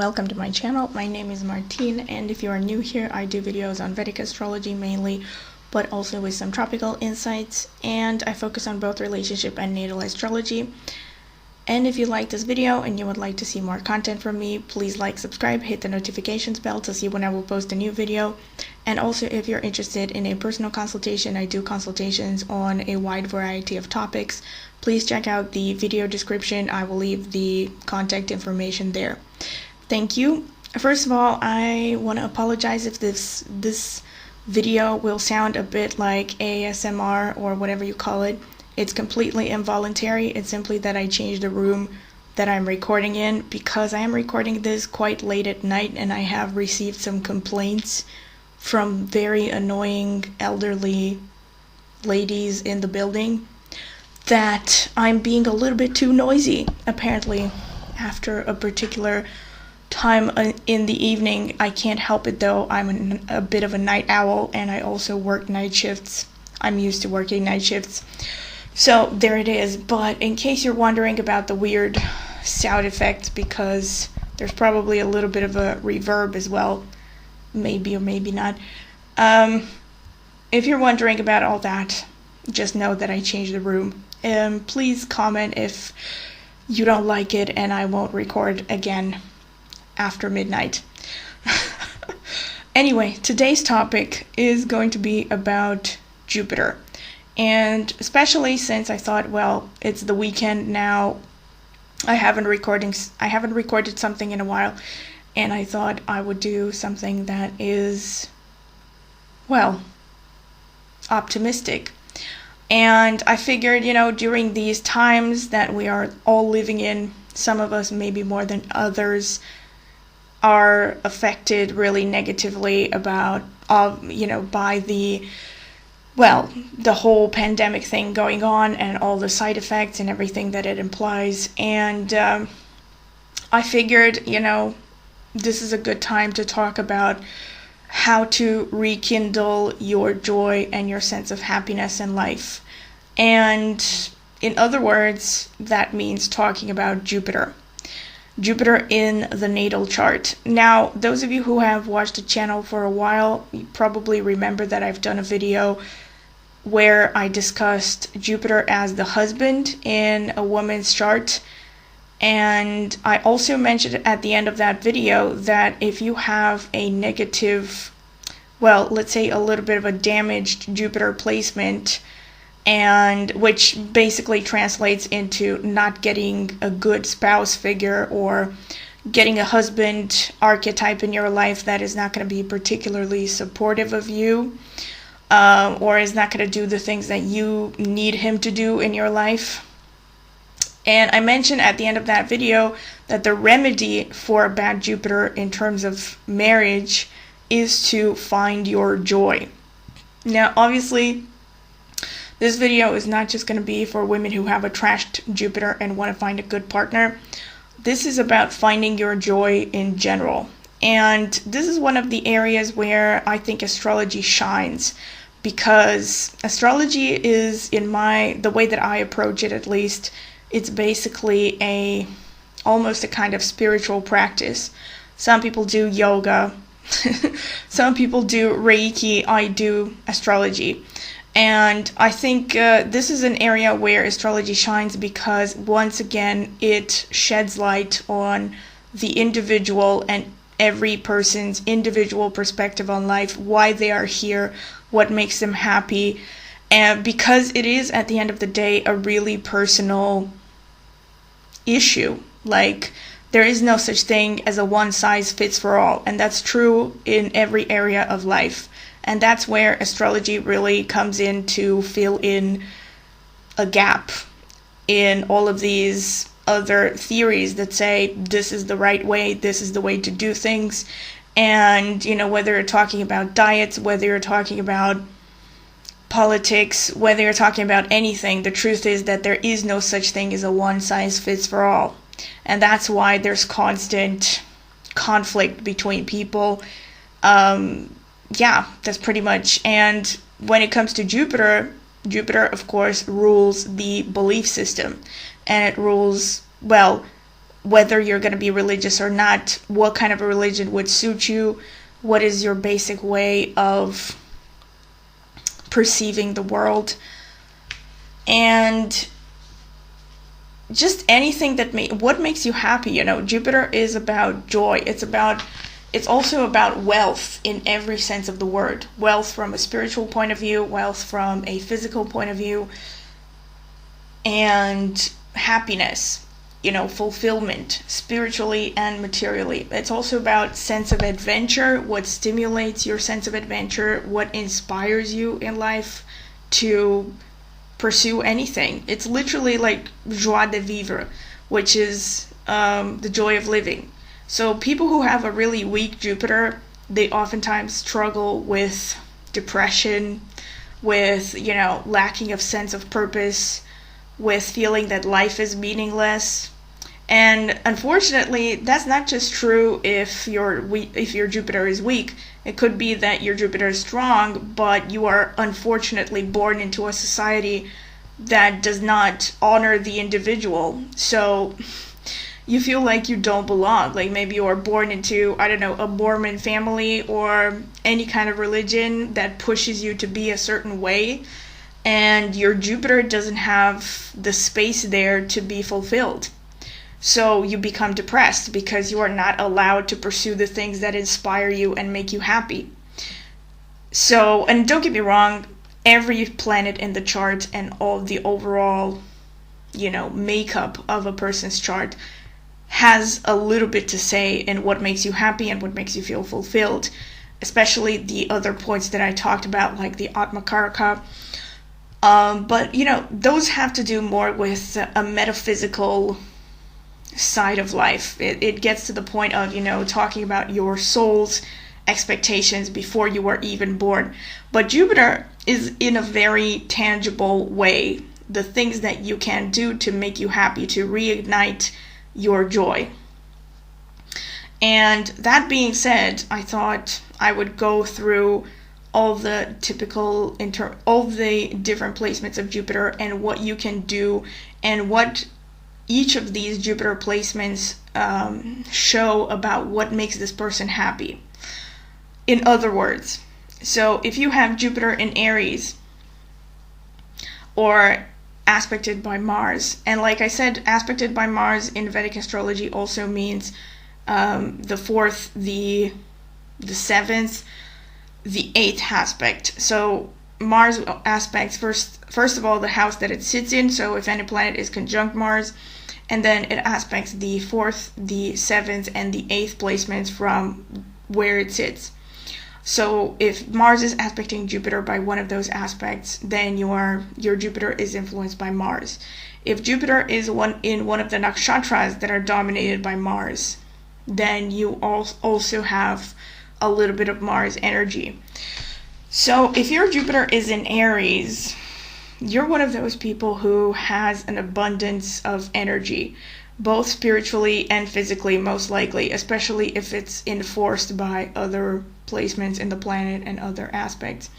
welcome to my channel. My name is Martine, and if you are new here, I do videos on Vedic astrology mainly, but also with some tropical insights, and I focus on both relationship and natal astrology. And if you like this video and you would like to see more content from me, please like, subscribe, hit the notifications bell to see when I will post a new video. And also, if you're interested in a personal consultation, I do consultations on a wide variety of topics. Please check out the video description. I will leave the contact information there. Thank you. First of all, I want to apologize if this video will sound a bit like ASMR or whatever you call it. It's completely involuntary. It's simply that I changed the room that I'm recording in because I am recording this quite late at night, and I have received some complaints from very annoying elderly ladies in the building that I'm being a little bit too noisy. Apparently, after a particular time in the evening, I can't help it though. I'm a bit of a night owl, and I also work night shifts. I'm used to working night shifts. So there it is. But in case you're wondering about the weird sound effects, because there's probably a little bit of a reverb as well, maybe or maybe not. If you're wondering about all that, just know that I changed the room. Please comment if you don't like it, and I won't record again after midnight. Anyway, today's topic is going to be about Jupiter. And especially since I thought, well, it's the weekend now, I haven't recorded something in a while, and I thought I would do something that is, well, optimistic. And I figured, during these times that we are all living in, some of us maybe more than others are affected really negatively by the whole pandemic thing going on and all the side effects and everything that it implies. And I figured, this is a good time to talk about how to rekindle your joy and your sense of happiness in life. And in other words, that means talking about Jupiter. Jupiter in the natal chart. Now, those of you who have watched the channel for a while, you probably remember that I've done a video where I discussed Jupiter as the husband in a woman's chart. And I also mentioned at the end of that video that if you have a negative, well, let's say a little bit of a damaged Jupiter placement, and which basically translates into not getting a good spouse figure or getting a husband archetype in your life that is not going to be particularly supportive of you, or is not going to do the things that you need him to do in your life. And I mentioned at the end of that video that the remedy for a bad Jupiter in terms of marriage is to find your joy. Now, obviously, this video is not just going to be for women who have a trashed Jupiter and want to find a good partner. This is about finding your joy in general. And this is one of the areas where I think astrology shines, because astrology is, the way that I approach it at least, it's basically almost a kind of spiritual practice. Some people do yoga, some people do Reiki, I do astrology. And I think this is an area where astrology shines because, once again, it sheds light on the individual and every person's individual perspective on life, why they are here, what makes them happy, and because it is, at the end of the day, a really personal issue. Like, there is no such thing as a one-size-fits-for-all, and that's true in every area of life. And that's where astrology really comes in to fill in a gap in all of these other theories that say this is the right way, this is the way to do things. And, whether you're talking about diets, whether you're talking about politics, whether you're talking about anything, the truth is that there is no such thing as a one-size-fits-for-all. And that's why there's constant conflict between people. Yeah, that's pretty much. And when it comes to Jupiter, of course, rules the belief system. And it rules, well, whether you're going to be religious or not, what kind of a religion would suit you, what is your basic way of perceiving the world, and just anything that what makes you happy. You know, Jupiter is about joy. It's also about wealth in every sense of the word. Wealth from a spiritual point of view, wealth from a physical point of view, and happiness, you know, fulfillment, spiritually and materially. It's also about sense of adventure, what stimulates your sense of adventure, what inspires you in life to pursue anything. It's literally like joie de vivre, which is the joy of living. So people who have a really weak Jupiter, they oftentimes struggle with depression, with, you know, lacking of sense of purpose, with feeling that life is meaningless. And unfortunately, that's not just true if your Jupiter is weak. It could be that your Jupiter is strong, but you are unfortunately born into a society that does not honor the individual. So you feel like you don't belong. Like maybe you are born into, I don't know, a Mormon family or any kind of religion that pushes you to be a certain way, and your Jupiter doesn't have the space there to be fulfilled. So you become depressed because you are not allowed to pursue the things that inspire you and make you happy. So, and don't get me wrong, every planet in the chart and all the overall, you know, makeup of a person's chart has a little bit to say in what makes you happy and what makes you feel fulfilled, especially the other points that I talked about, like the Atmakaraka. But, you know, those have to do more with a metaphysical side of life. It gets to the point of, you know, talking about your soul's expectations before you were even born. But Jupiter is in a very tangible way, the things that you can do to make you happy, to reignite your joy. And that being said, I thought I would go through all the typical all the different placements of Jupiter and what you can do and what each of these Jupiter placements show about what makes this person happy. In other words, so if you have Jupiter in Aries or aspected by Mars, and like I said, aspected by Mars in Vedic astrology also means the 4th, the 7th, the 8th aspect. So Mars aspects first of all the house that it sits in, so if any planet is conjunct Mars, and then it aspects the 4th, the 7th, and the 8th placements from where it sits. So if Mars is aspecting Jupiter by one of those aspects, then your Jupiter is influenced by Mars. If Jupiter is in one of the nakshatras that are dominated by Mars, then you also have a little bit of Mars energy. So if your Jupiter is in Aries, you're one of those people who has an abundance of energy, both spiritually and physically, most likely, especially if it's enforced by other placements in the planet and other aspects.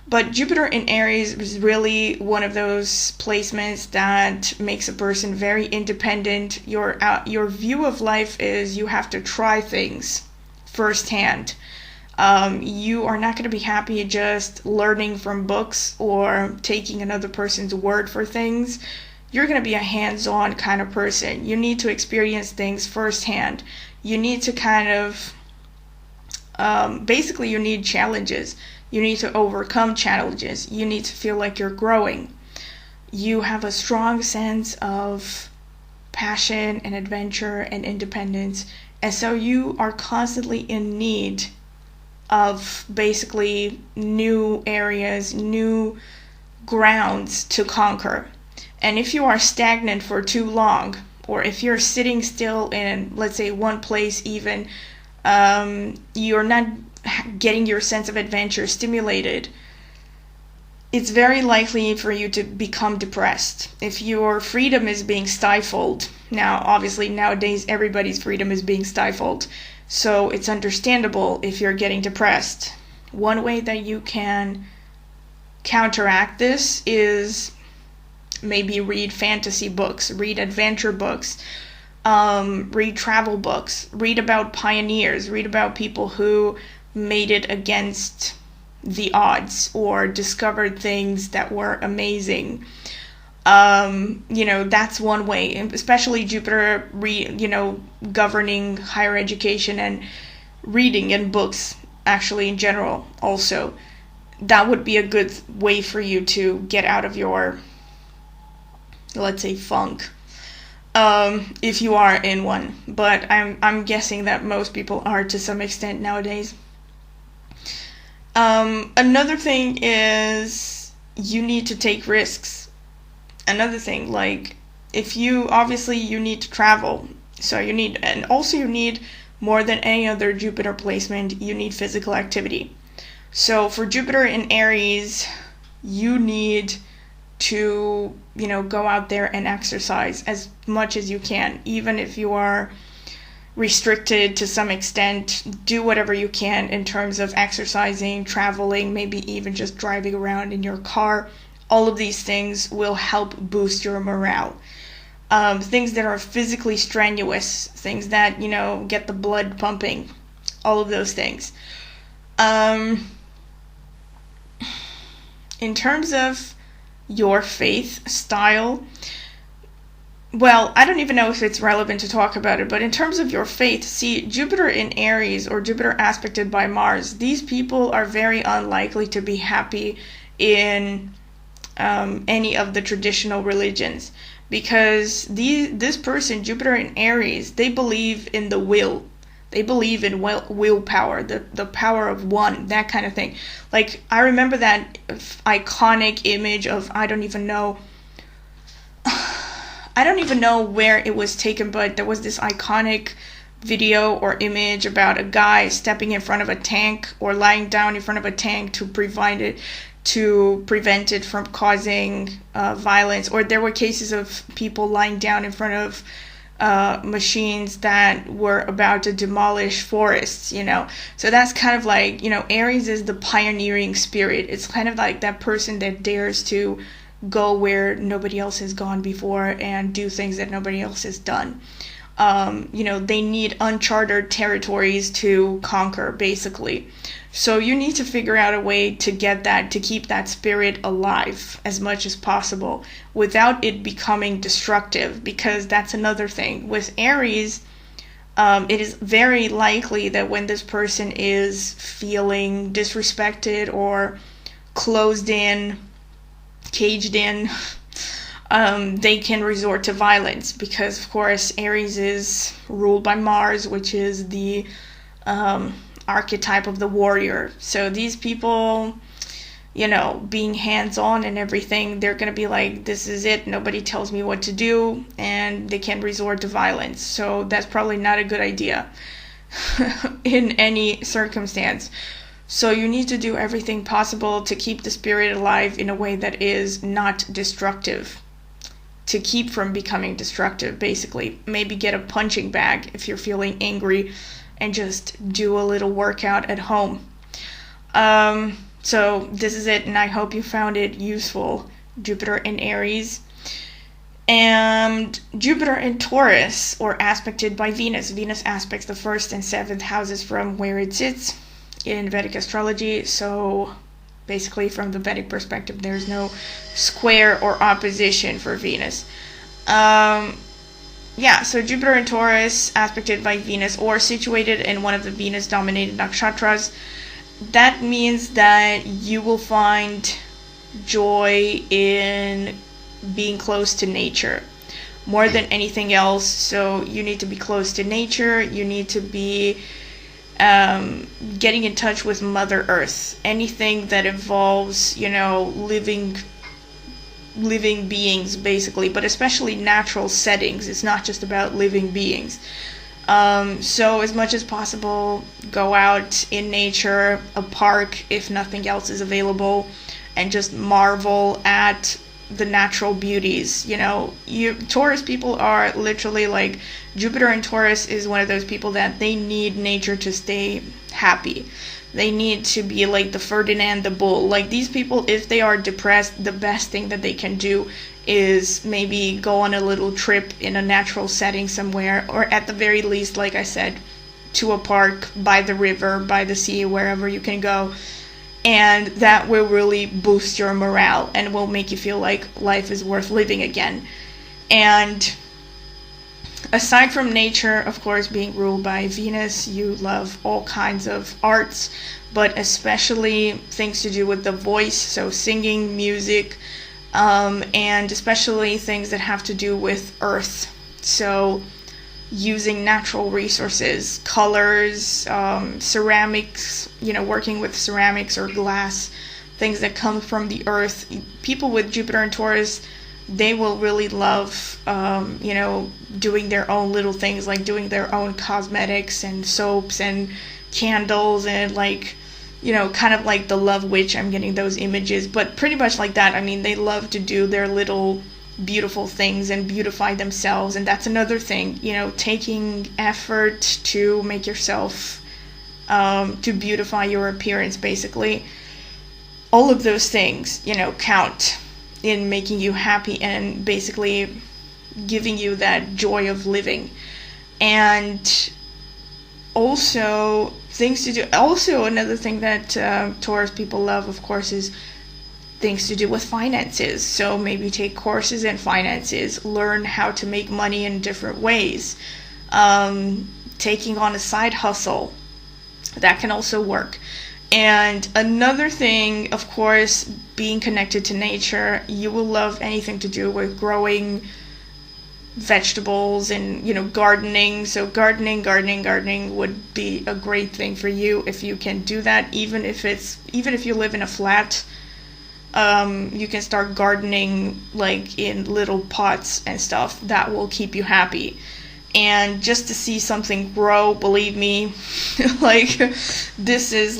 But Jupiter in Aries is really one of those placements that makes a person very independent. Your view of life is you have to try things firsthand. You are not going to be happy just learning from books or taking another person's word for things. You're going to be a hands-on kind of person. You need to experience things firsthand. You need to kind of, basically you need challenges. You need to overcome challenges. You need to feel like you're growing. You have a strong sense of passion and adventure and independence. And so you are constantly in need of basically new areas, new grounds to conquer. And if you are stagnant for too long, or if you're sitting still in, let's say, one place even, you're not getting your sense of adventure stimulated, it's very likely for you to become depressed. If your freedom is being stifled, now obviously nowadays everybody's freedom is being stifled, so it's understandable if you're getting depressed. One way that you can counteract this is maybe read fantasy books, read adventure books, Read travel books, read about pioneers, read about people who made it against the odds or discovered things that were amazing. That's one way, especially Jupiter, governing higher education and reading and books, actually, in general, also. That would be a good way for you to get out of your, let's say, funk. If you are in one, but I'm guessing that most people are to some extent nowadays. Another thing is you need to take risks. Another thing, like, if you need to travel, so you need more than any other Jupiter placement, you need physical activity. So for Jupiter in Aries, you need to, go out there and exercise as much as you can. Even if you are restricted to some extent, do whatever you can in terms of exercising, traveling, maybe even just driving around in your car. All of these things will help boost your morale. Things that are physically strenuous, things that, get the blood pumping, all of those things. In terms of your faith style, well, I don't even know if it's relevant to talk about it, but in terms of your faith, see, Jupiter in Aries or Jupiter aspected by Mars, these people are very unlikely to be happy in any of the traditional religions, because this person, Jupiter in Aries, they believe in the will. They believe in willpower, the power of one, that kind of thing. Like, I remember that iconic image of, I don't even know where it was taken, but there was this iconic video or image about a guy stepping in front of a tank or lying down in front of a tank to prevent it from causing violence. Or there were cases of people lying down in front of machines that were about to demolish forests, So that's kind of like, Aries is the pioneering spirit. It's kind of like that person that dares to go where nobody else has gone before and do things that nobody else has done. They need uncharted territories to conquer, basically. So you need to figure out a way to keep that spirit alive as much as possible without it becoming destructive, because that's another thing. With Aries, it is very likely that when this person is feeling disrespected or closed in, caged in, they can resort to violence, because of course Aries is ruled by Mars, which is the archetype of the warrior. So these people, being hands-on and everything, they're going to be like, this is it, nobody tells me what to do, and they can resort to violence. So that's probably not a good idea in any circumstance. So you need to do everything possible to keep the spirit alive in a way that is not destructive, to keep from becoming destructive, basically. Maybe get a punching bag if you're feeling angry and just do a little workout at home. So this is it, and I hope you found it useful. Jupiter in Aries. And Jupiter in Taurus, or aspected by Venus. Venus aspects the 1st and 7th houses from where it sits in Vedic astrology. So basically, from the Vedic perspective, there's no square or opposition for Venus. So Jupiter in Taurus, aspected by Venus, or situated in one of the Venus-dominated nakshatras. That means that you will find joy in being close to nature more than anything else. So you need to be close to nature. You need to be getting in touch with Mother Earth. Anything that involves, living beings, basically, but especially natural settings. It's not just about living beings. So as much as possible, go out in nature, a park if nothing else is available, and just marvel at the natural beauties. Taurus people are literally like, Jupiter in Taurus is one of those people that they need nature to stay happy. They need to be like the Ferdinand the Bull. Like, these people, if they are depressed, the best thing that they can do is maybe go on a little trip in a natural setting somewhere, or at the very least, like I said, to a park, by the river, by the sea, wherever you can go. And that will really boost your morale and will make you feel like life is worth living again. And aside from nature, of course, being ruled by Venus, you love all kinds of arts, but especially things to do with the voice, so singing, music, and especially things that have to do with earth. So using natural resources, colors, ceramics, working with ceramics or glass, things that come from the earth. People with Jupiter and Taurus, they will really love, doing their own little things, like doing their own cosmetics and soaps and candles and kind of like the Love Witch. I'm getting those images, but pretty much like that. I mean, they love to do their little beautiful things and beautify themselves, and that's another thing, taking effort to make yourself, to beautify your appearance, basically. All of those things, count in making you happy and basically giving you that joy of living. And also things to do. Also, another thing that Taurus people love, of course, is things to do with finances. So maybe take courses in finances, learn how to make money in different ways, taking on a side hustle. That can also work. And another thing, of course, being connected to nature, you will love anything to do with growing vegetables and, gardening. So gardening would be a great thing for you if you can do that. Even if you live in a flat, you can start gardening like in little pots and stuff. That will keep you happy. And just to see something grow, believe me, this is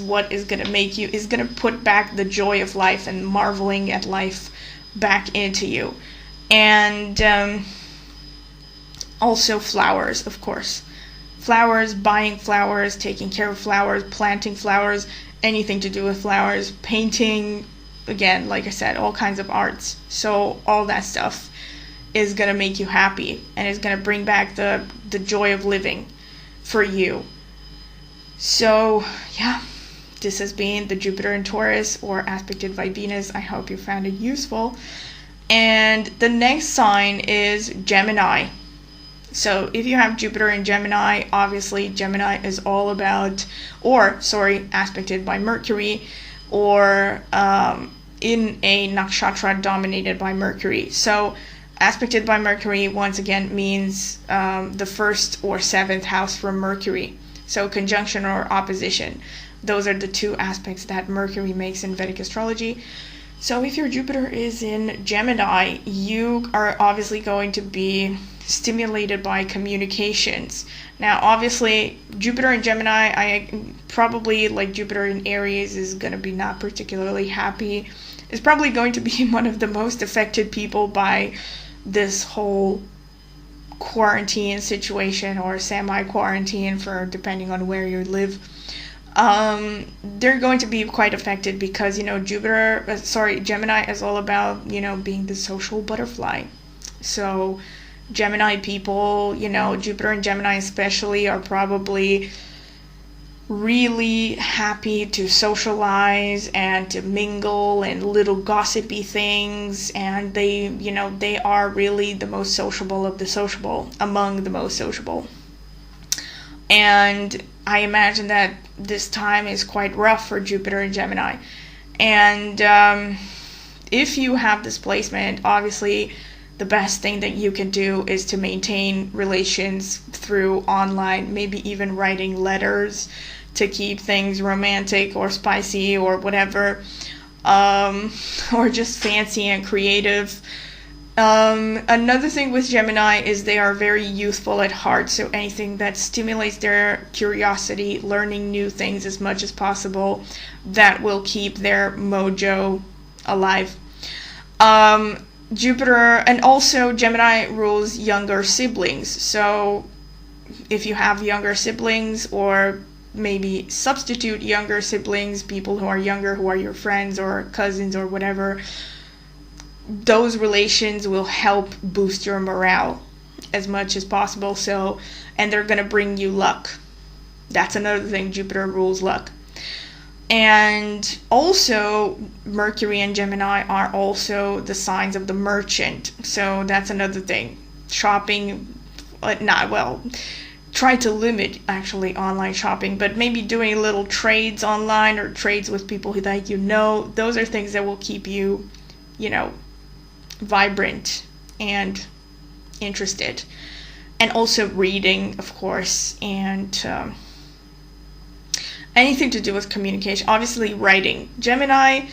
what is going to is going to put back the joy of life and marveling at life back into you. And also flowers, of course. Flowers, buying flowers, taking care of flowers, planting flowers, anything to do with flowers, painting, again, like I said, all kinds of arts. So all that stuff is going to make you happy and is going to bring back the joy of living for you. So yeah, this has been the Jupiter in Taurus, or aspected by Venus. I hope you found it useful. And the next sign is Gemini. So if you have Jupiter in Gemini, obviously Gemini is all about, aspected by Mercury, or in a nakshatra dominated by Mercury. So aspected by Mercury, once again, means the first or seventh house from Mercury. So conjunction or opposition. Those are the two aspects that Mercury makes in Vedic astrology. So if your Jupiter is in Gemini, you are obviously going to be stimulated by communications. Now, obviously, Jupiter in Gemini, I probably, like Jupiter in Aries, is going to be not particularly happy. Is probably going to be one of the most affected people by this whole quarantine situation, or semi-quarantine, for depending on where you live. They're going to be quite affected because, Gemini is all about, being the social butterfly. So Gemini people, Jupiter and Gemini especially, are probably really happy to socialize and to mingle and little gossipy things, and they are really the most sociable of the sociable, among the most sociable. And I imagine that this time is quite rough for Jupiter and Gemini. And if you have this placement, obviously the best thing that you can do is to maintain relations through online, maybe even writing letters to keep things romantic or spicy or whatever, or just fancy and creative. Another thing with Gemini is they are very youthful at heart, so anything that stimulates their curiosity, learning new things as much as possible, that will keep their mojo alive. Jupiter, and also Gemini rules younger siblings. So if you have younger siblings, or maybe substitute younger siblings, people who are younger, who are your friends or cousins or whatever, those relations will help boost your morale as much as possible. So, and they're going to bring you luck. That's another thing. Jupiter rules luck. And also, Mercury and Gemini are also the signs of the merchant. So that's another thing. Shopping, try to limit actually online shopping, but maybe doing little trades online or trades with people that you know. Those are things that will keep you, vibrant and interested. And also reading, of course, and anything to do with communication. Obviously, writing. Gemini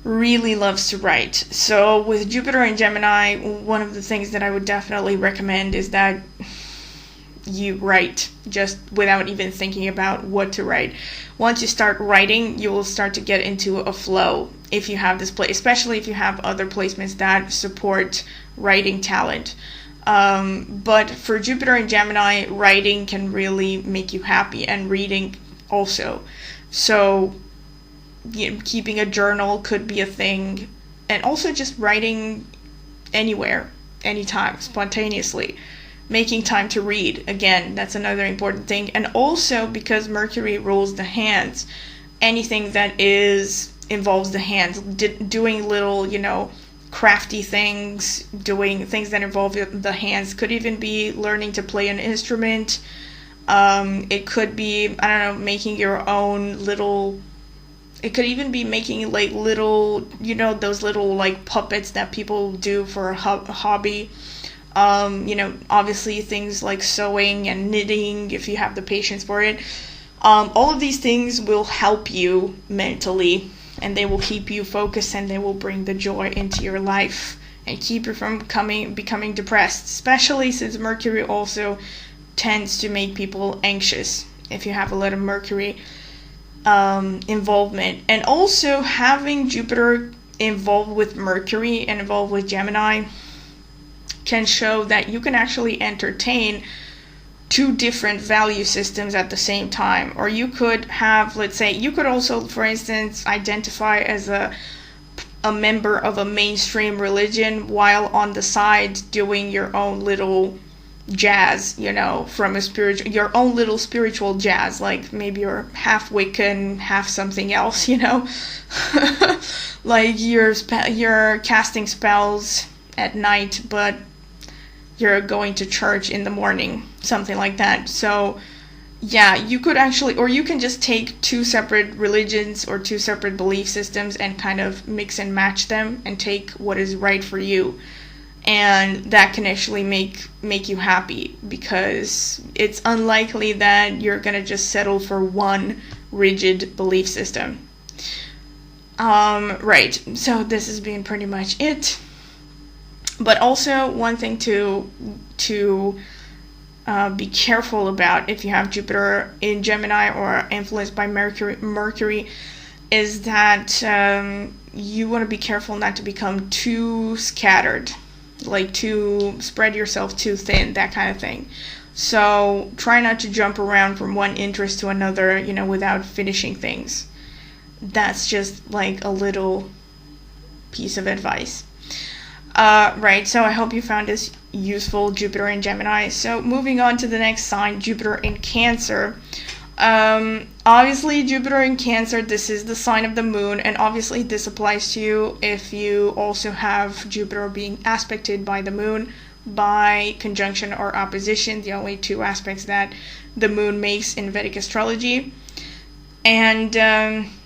really loves to write. So with Jupiter and Gemini, one of the things that I would definitely recommend is that you write just without even thinking about what to write. Once you start writing, you will start to get into a flow if you have this place, especially if you have other placements that support writing talent. But for Jupiter and Gemini, writing can really make you happy, and reading also. So, keeping a journal could be a thing, and also just writing anywhere, anytime, spontaneously. Making time to read, again, that's another important thing. And also, because Mercury rules the hands, anything that involves the hands, doing little, crafty things, doing things that involve the hands, could even be learning to play an instrument. It could be, making your own little, it could even be making like little, those little like puppets that people do for a hobby. Obviously things like sewing and knitting, if you have the patience for it. All of these things will help you mentally, and they will keep you focused, and they will bring the joy into your life and keep you from becoming depressed, especially since Mercury also tends to make people anxious if you have a lot of Mercury involvement. And also having Jupiter involved with Mercury and involved with Gemini can show that you can actually entertain two different value systems at the same time. Or you could have, let's say, you could also, for instance, identify as a member of a mainstream religion while on the side doing your own little jazz, from your own little spiritual jazz, like maybe you're half Wiccan, half something else, like you're casting spells at night, but you're going to church in the morning, something like that. So yeah, you could actually, or you can just take two separate religions or two separate belief systems and kind of mix and match them and take what is right for you. And that can actually make you happy, because it's unlikely that you're going to just settle for one rigid belief system. Right, so this has been pretty much it. But also one thing to be careful about if you have Jupiter in Gemini or influenced by Mercury is that you want to be careful not to become too scattered, like to spread yourself too thin, that kind of thing. So try not to jump around from one interest to another, without finishing things. That's just like a little piece of advice. Right, so I hope you found this useful, Jupiter in Gemini. So moving on to the next sign, Jupiter in Cancer. Obviously, Jupiter in Cancer, this is the sign of the moon, and obviously this applies to you if you also have Jupiter being aspected by the moon, by conjunction or opposition, the only two aspects that the moon makes in Vedic astrology. And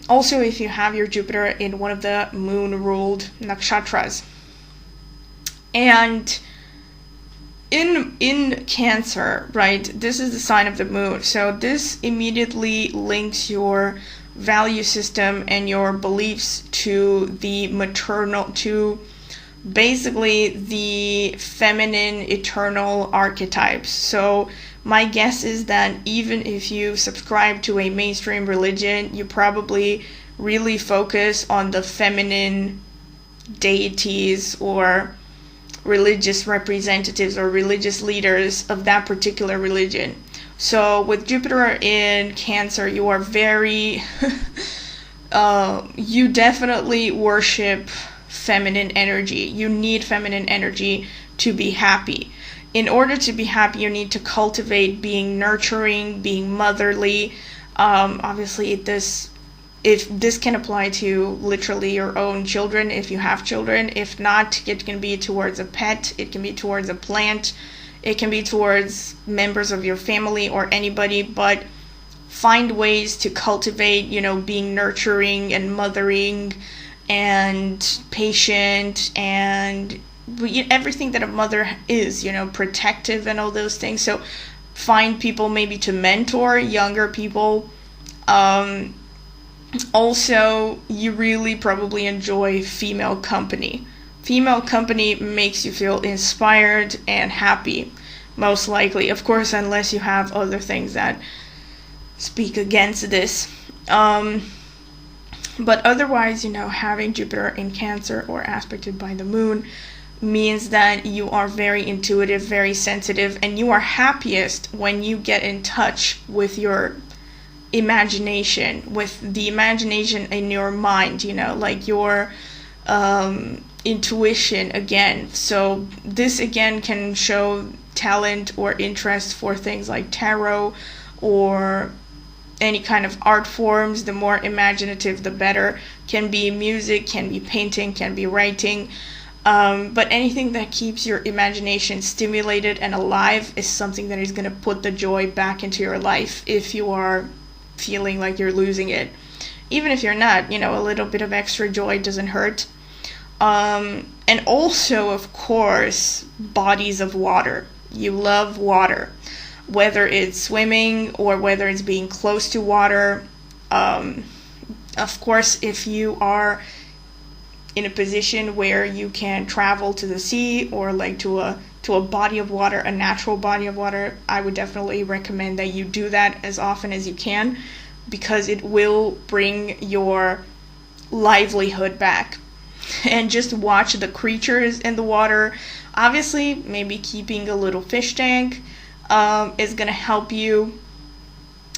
also if you have your Jupiter in one of the moon-ruled nakshatras. And in Cancer, right, this is the sign of the moon. So this immediately links your value system and your beliefs to the maternal, to basically the feminine eternal archetypes. So my guess is that even if you subscribe to a mainstream religion, you probably really focus on the feminine deities or religious representatives or religious leaders of that particular religion. So with Jupiter in Cancer, you are very, you definitely worship feminine energy. You need feminine energy to be happy. In order to be happy, you need to cultivate being nurturing, being motherly. Obviously, if this can apply to literally your own children, if you have children. If not, it can be towards a pet, it can be towards a plant, it can be towards members of your family or anybody, but find ways to cultivate, being nurturing and mothering and patient and everything that a mother is, protective and all those things. So find people maybe to mentor younger people. Also, you really probably enjoy female company. Female company makes you feel inspired and happy, most likely. Of course, unless you have other things that speak against this. But otherwise, having Jupiter in Cancer or aspected by the moon means that you are very intuitive, very sensitive, and you are happiest when you get in touch with your imagination, with the imagination in your mind, like your intuition again. So this again can show talent or interest for things like tarot or any kind of art forms. The more imaginative, the better. Can be music, can be painting, can be writing. But anything that keeps your imagination stimulated and alive is something that is going to put the joy back into your life if you are feeling like you're losing it. Even if you're not, a little bit of extra joy doesn't hurt. And also, of course, bodies of water. You love water. Whether it's swimming or whether it's being close to water. Of course, if you are in a position where you can travel to the sea or like to a body of water, a natural body of water, I would definitely recommend that you do that as often as you can, because it will bring your livelihood back. And just watch the creatures in the water. Obviously, maybe keeping a little fish tank is going to help you.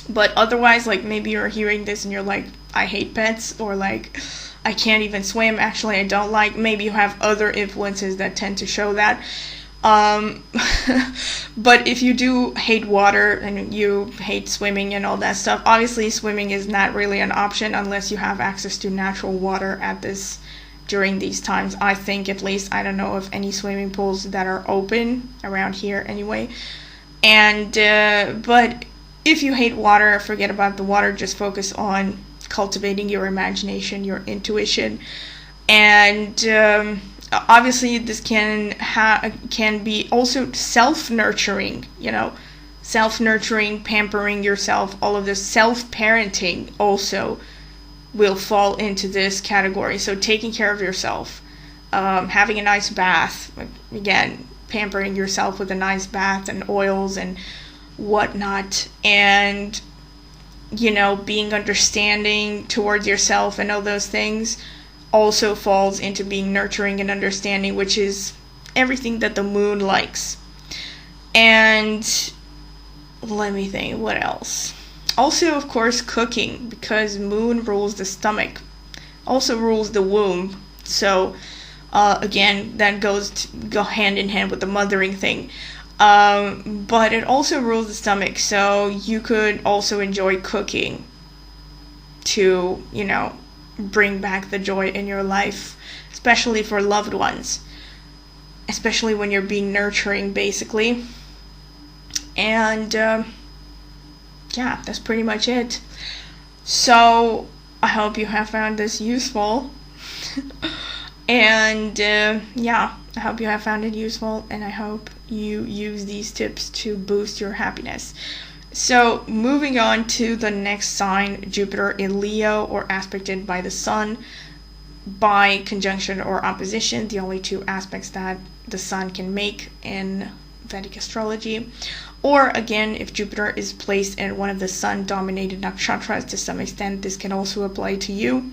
But otherwise, like maybe you're hearing this and you're like, I hate pets, or like, I can't even swim. Actually, I don't like. Maybe you have other influences that tend to show that. But if you do hate water and you hate swimming and all that stuff, obviously swimming is not really an option unless you have access to natural water during these times. I think, at least, I don't know of any swimming pools that are open around here anyway. And but if you hate water, forget about the water. Just focus on cultivating your imagination, your intuition. And obviously this can be also self-nurturing, self-nurturing, pampering yourself. All of this self-parenting also will fall into this category. So taking care of yourself, having a nice bath, again, pampering yourself with a nice bath and oils and whatnot, and being understanding towards yourself and all those things also falls into being nurturing and understanding, which is everything that the moon likes. And let me think, what else? Also, of course, cooking, because moon rules the stomach, also rules the womb. So again, that go hand in hand with the mothering thing. But it also rules the stomach, so you could also enjoy cooking to, bring back the joy in your life, especially for loved ones, especially when you're being nurturing, basically. And yeah, that's pretty much it. So I hope you have found this useful. And yeah, I hope you have found it useful, and I hope you use these tips to boost your happiness. So moving on to the next sign, Jupiter in Leo or aspected by the Sun, by conjunction or opposition, the only two aspects that the Sun can make in Vedic astrology. Or again, if Jupiter is placed in one of the Sun-dominated nakshatras, to some extent this can also apply to you.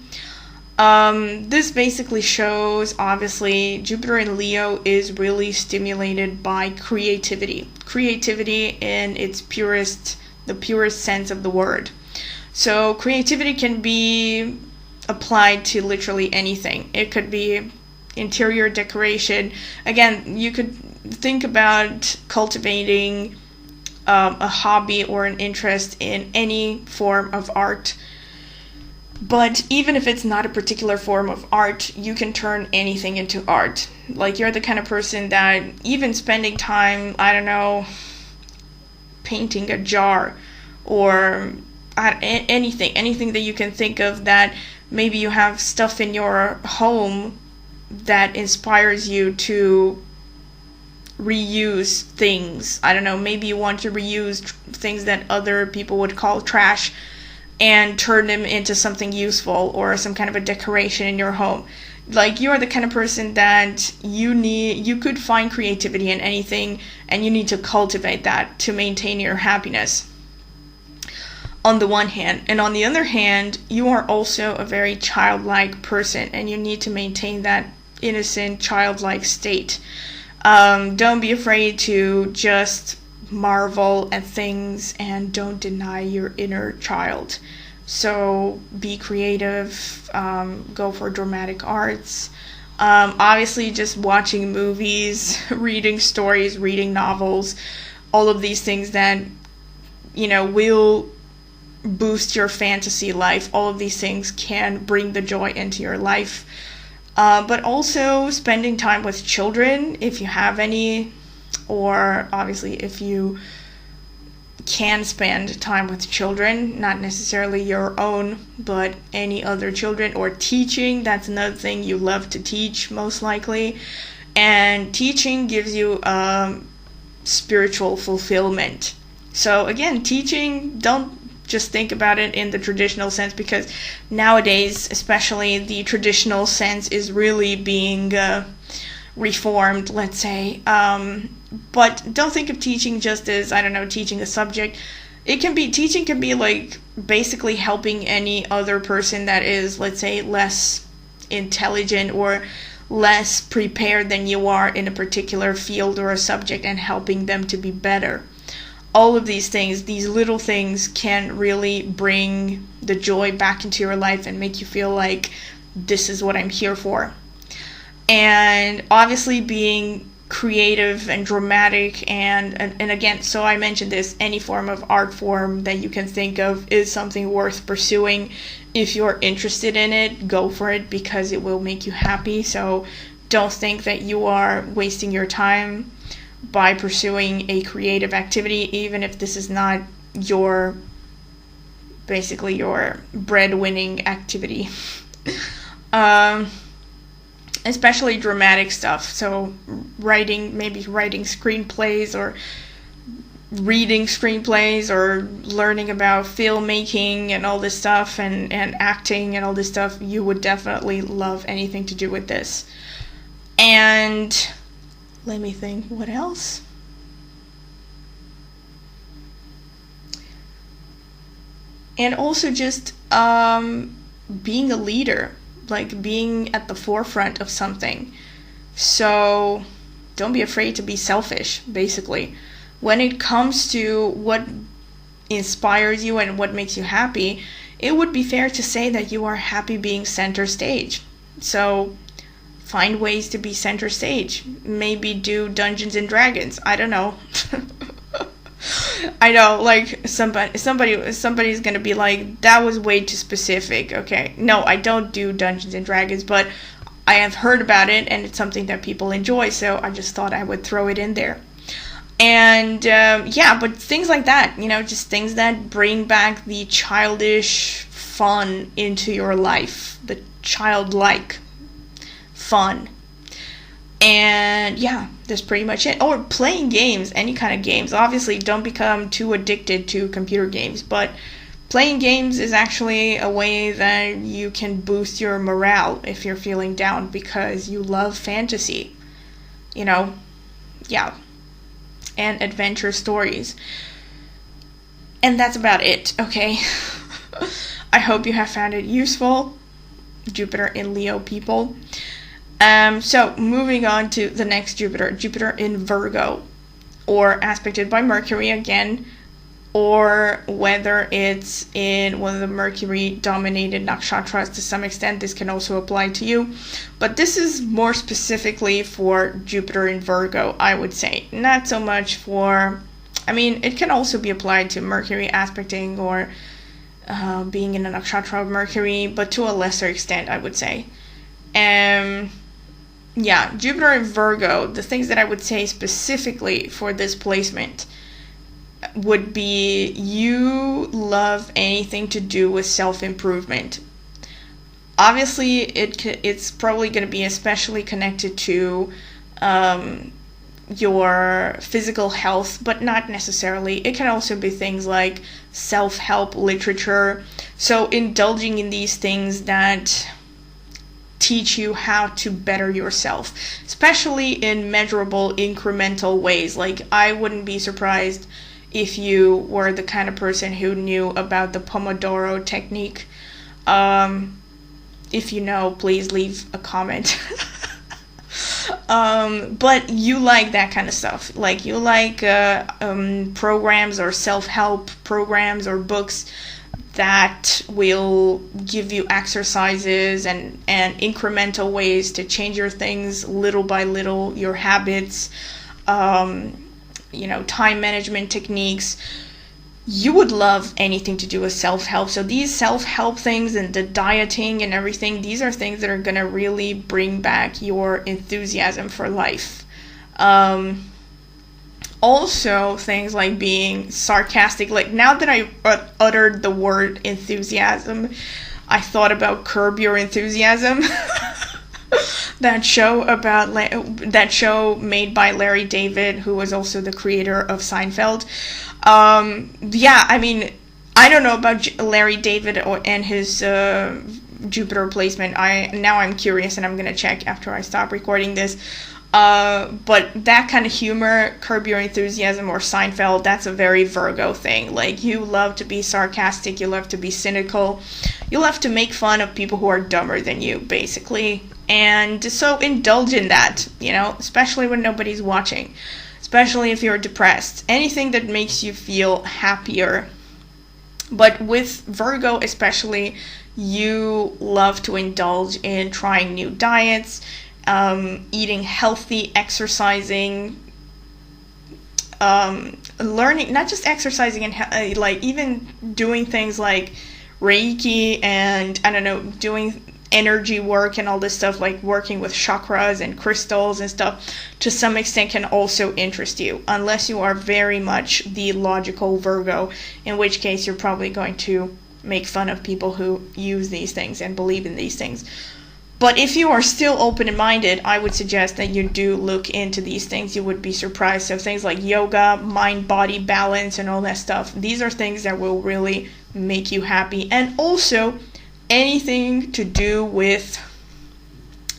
This basically shows, obviously, Jupiter in Leo is really stimulated by creativity. Creativity in the purest sense of the word. So creativity can be applied to literally anything. It could be interior decoration. Again, you could think about cultivating a hobby or an interest in any form of art. But even if it's not a particular form of art, you can turn anything into art. Like, you're the kind of person that even spending time, I don't know, painting a jar or anything that you can think of, that maybe you have stuff in your home that inspires you to reuse things. I don't know, maybe you want to reuse things that other people would call trash and turn them into something useful or some kind of a decoration in your home. Like, you are the kind of person that you could find creativity in anything, and you need to cultivate that to maintain your happiness, on the one hand. And on the other hand, you are also a very childlike person, and you need to maintain that innocent, childlike state. Don't be afraid to just marvel at things, and don't deny your inner child. So be creative, go for dramatic arts. Obviously, just watching movies, reading stories, reading novels, all of these things that, will boost your fantasy life. All of these things can bring the joy into your life. But also spending time with children, if you have any, or obviously if you can spend time with children, not necessarily your own, but any other children, or teaching. That's another thing. You love to teach, most likely. And teaching gives you spiritual fulfillment. So again, teaching, don't just think about it in the traditional sense, because nowadays, especially, the traditional sense is really being reformed, let's say. But don't think of teaching just as, I don't know, teaching a subject. Teaching can be like basically helping any other person that is, let's say, less intelligent or less prepared than you are in a particular field or a subject, and helping them to be better. All of these things, these little things, can really bring the joy back into your life and make you feel like, this is what I'm here for. And obviously being creative and dramatic, and again, so I mentioned this, any form of art form that you can think of is something worth pursuing. If you're interested in it, go for it, because it will make you happy. So don't think that you are wasting your time by pursuing a creative activity, even if this is not your bread-winning activity. Especially dramatic stuff. So maybe writing screenplays, or reading screenplays, or learning about filmmaking and all this stuff, and acting and all this stuff. You would definitely love anything to do with this. And let me think, what else? And also just being a leader, like being at the forefront of something. So don't be afraid to be selfish, basically. When it comes to what inspires you and what makes you happy, it would be fair to say that you are happy being center stage. So find ways to be center stage. Maybe do Dungeons and Dragons. I don't know. I know, like, somebody's gonna be like, that was way too specific. Okay, no, I don't do Dungeons and Dragons, but I have heard about it, and it's something that people enjoy, so I just thought I would throw it in there. And but things like that, just things that bring back the childish fun into your life, the childlike fun. And that's pretty much it. Or playing games, any kind of games. Obviously, don't become too addicted to computer games, but playing games is actually a way that you can boost your morale if you're feeling down, because you love fantasy, and adventure stories. And that's about it, okay? I hope you have found it useful. Jupiter in Leo people. So moving on to the next Jupiter in Virgo, or aspected by Mercury again, or whether it's in one of the Mercury-dominated nakshatras. To some extent, this can also apply to you. But this is more specifically for Jupiter in Virgo, I would say. Not so much for... I mean, it can also be applied to Mercury aspecting or being in a nakshatra of Mercury, but to a lesser extent, I would say. Yeah, Jupiter in Virgo, the things that I would say specifically for this placement would be you love anything to do with self-improvement. Obviously, it's probably going to be especially connected to your physical health, but not necessarily. It can also be things like self-help literature. So indulging in these things that teach you how to better yourself, especially in measurable, incremental ways. Like, I wouldn't be surprised if you were the kind of person who knew about the Pomodoro technique. If you know, please leave a comment. But you like that kind of stuff. Like, you like programs or self-help programs or books that will give you exercises and incremental ways to change your things little by little, your habits, time management techniques. You would love anything to do with self-help. So these self-help things and the dieting and everything, these are things that are going to really bring back your enthusiasm for life. Also, things like being sarcastic. Like, now that I uttered the word enthusiasm, I thought about Curb Your Enthusiasm. That show made by Larry David, who was also the creator of Seinfeld. Yeah, I mean, I don't know about Larry David and his Jupiter placement. Now I'm curious, and I'm gonna check after I stop recording this. But that kind of humor, Curb Your Enthusiasm or Seinfeld, that's a very Virgo thing. Like, you love to be sarcastic, you love to be cynical, you love to make fun of people who are dumber than you, basically. And so indulge in that, especially when nobody's watching, especially if you're depressed. Anything that makes you feel happier. But with Virgo especially, you love to indulge in trying new diets, eating healthy, exercising, learning, not just exercising, and like even doing things like Reiki and, I don't know, doing energy work and all this stuff, like working with chakras and crystals and stuff, to some extent can also interest you, unless you are very much the logical Virgo, in which case you're probably going to make fun of people who use these things and believe in these things. But if you are still open-minded, I would suggest that you do look into these things. You would be surprised. So things like yoga, mind-body balance, and all that stuff, these are things that will really make you happy. And also, anything to do with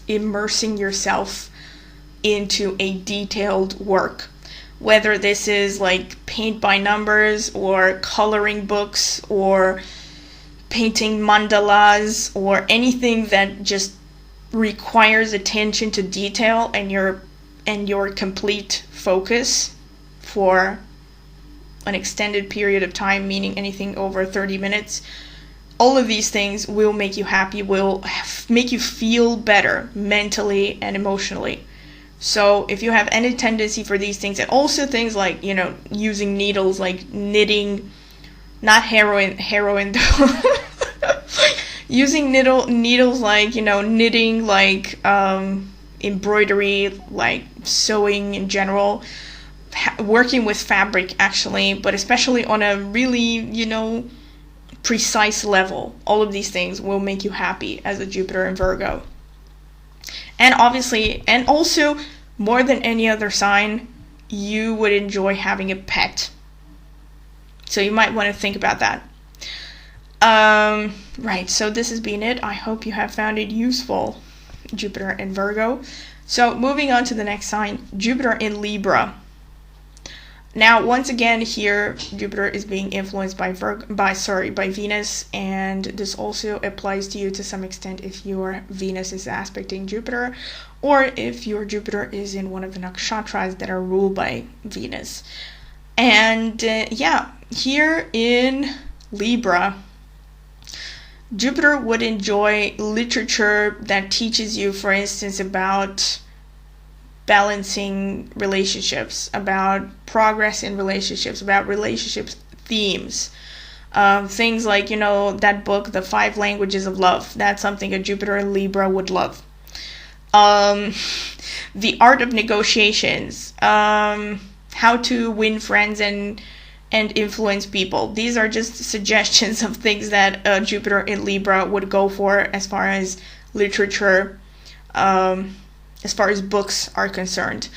immersing yourself into a detailed work. Whether this is like paint by numbers, or coloring books, or painting mandalas, or anything that just requires attention to detail and your complete focus for an extended period of time, meaning anything over 30 minutes. All of these things will make you happy, will make you feel better mentally and emotionally. So if you have any tendency for these things, and also things like, using needles, like knitting, not heroin using needles like, knitting, like embroidery, like sewing in general, working with fabric actually, but especially on a really, precise level. All of these things will make you happy as a Jupiter in Virgo. And obviously, and also, more than any other sign, you would enjoy having a pet. So you might want to think about that. Right, so this has been it. I hope you have found it useful, Jupiter in Virgo. So moving on to the next sign, Jupiter in Libra. Now, once again, here Jupiter is being influenced by Venus, and this also applies to you to some extent if your Venus is aspecting Jupiter, or if your Jupiter is in one of the nakshatras that are ruled by Venus. And yeah, here in Libra, Jupiter would enjoy literature that teaches you, for instance, about balancing relationships, about progress in relationships, about relationships themes. Things like, that book, The 5 Languages of Love. That's something a Jupiter in Libra would love. The art of negotiations. How to win friends and influence people. These are just suggestions of things that Jupiter in Libra would go for as far as literature, as far as books are concerned.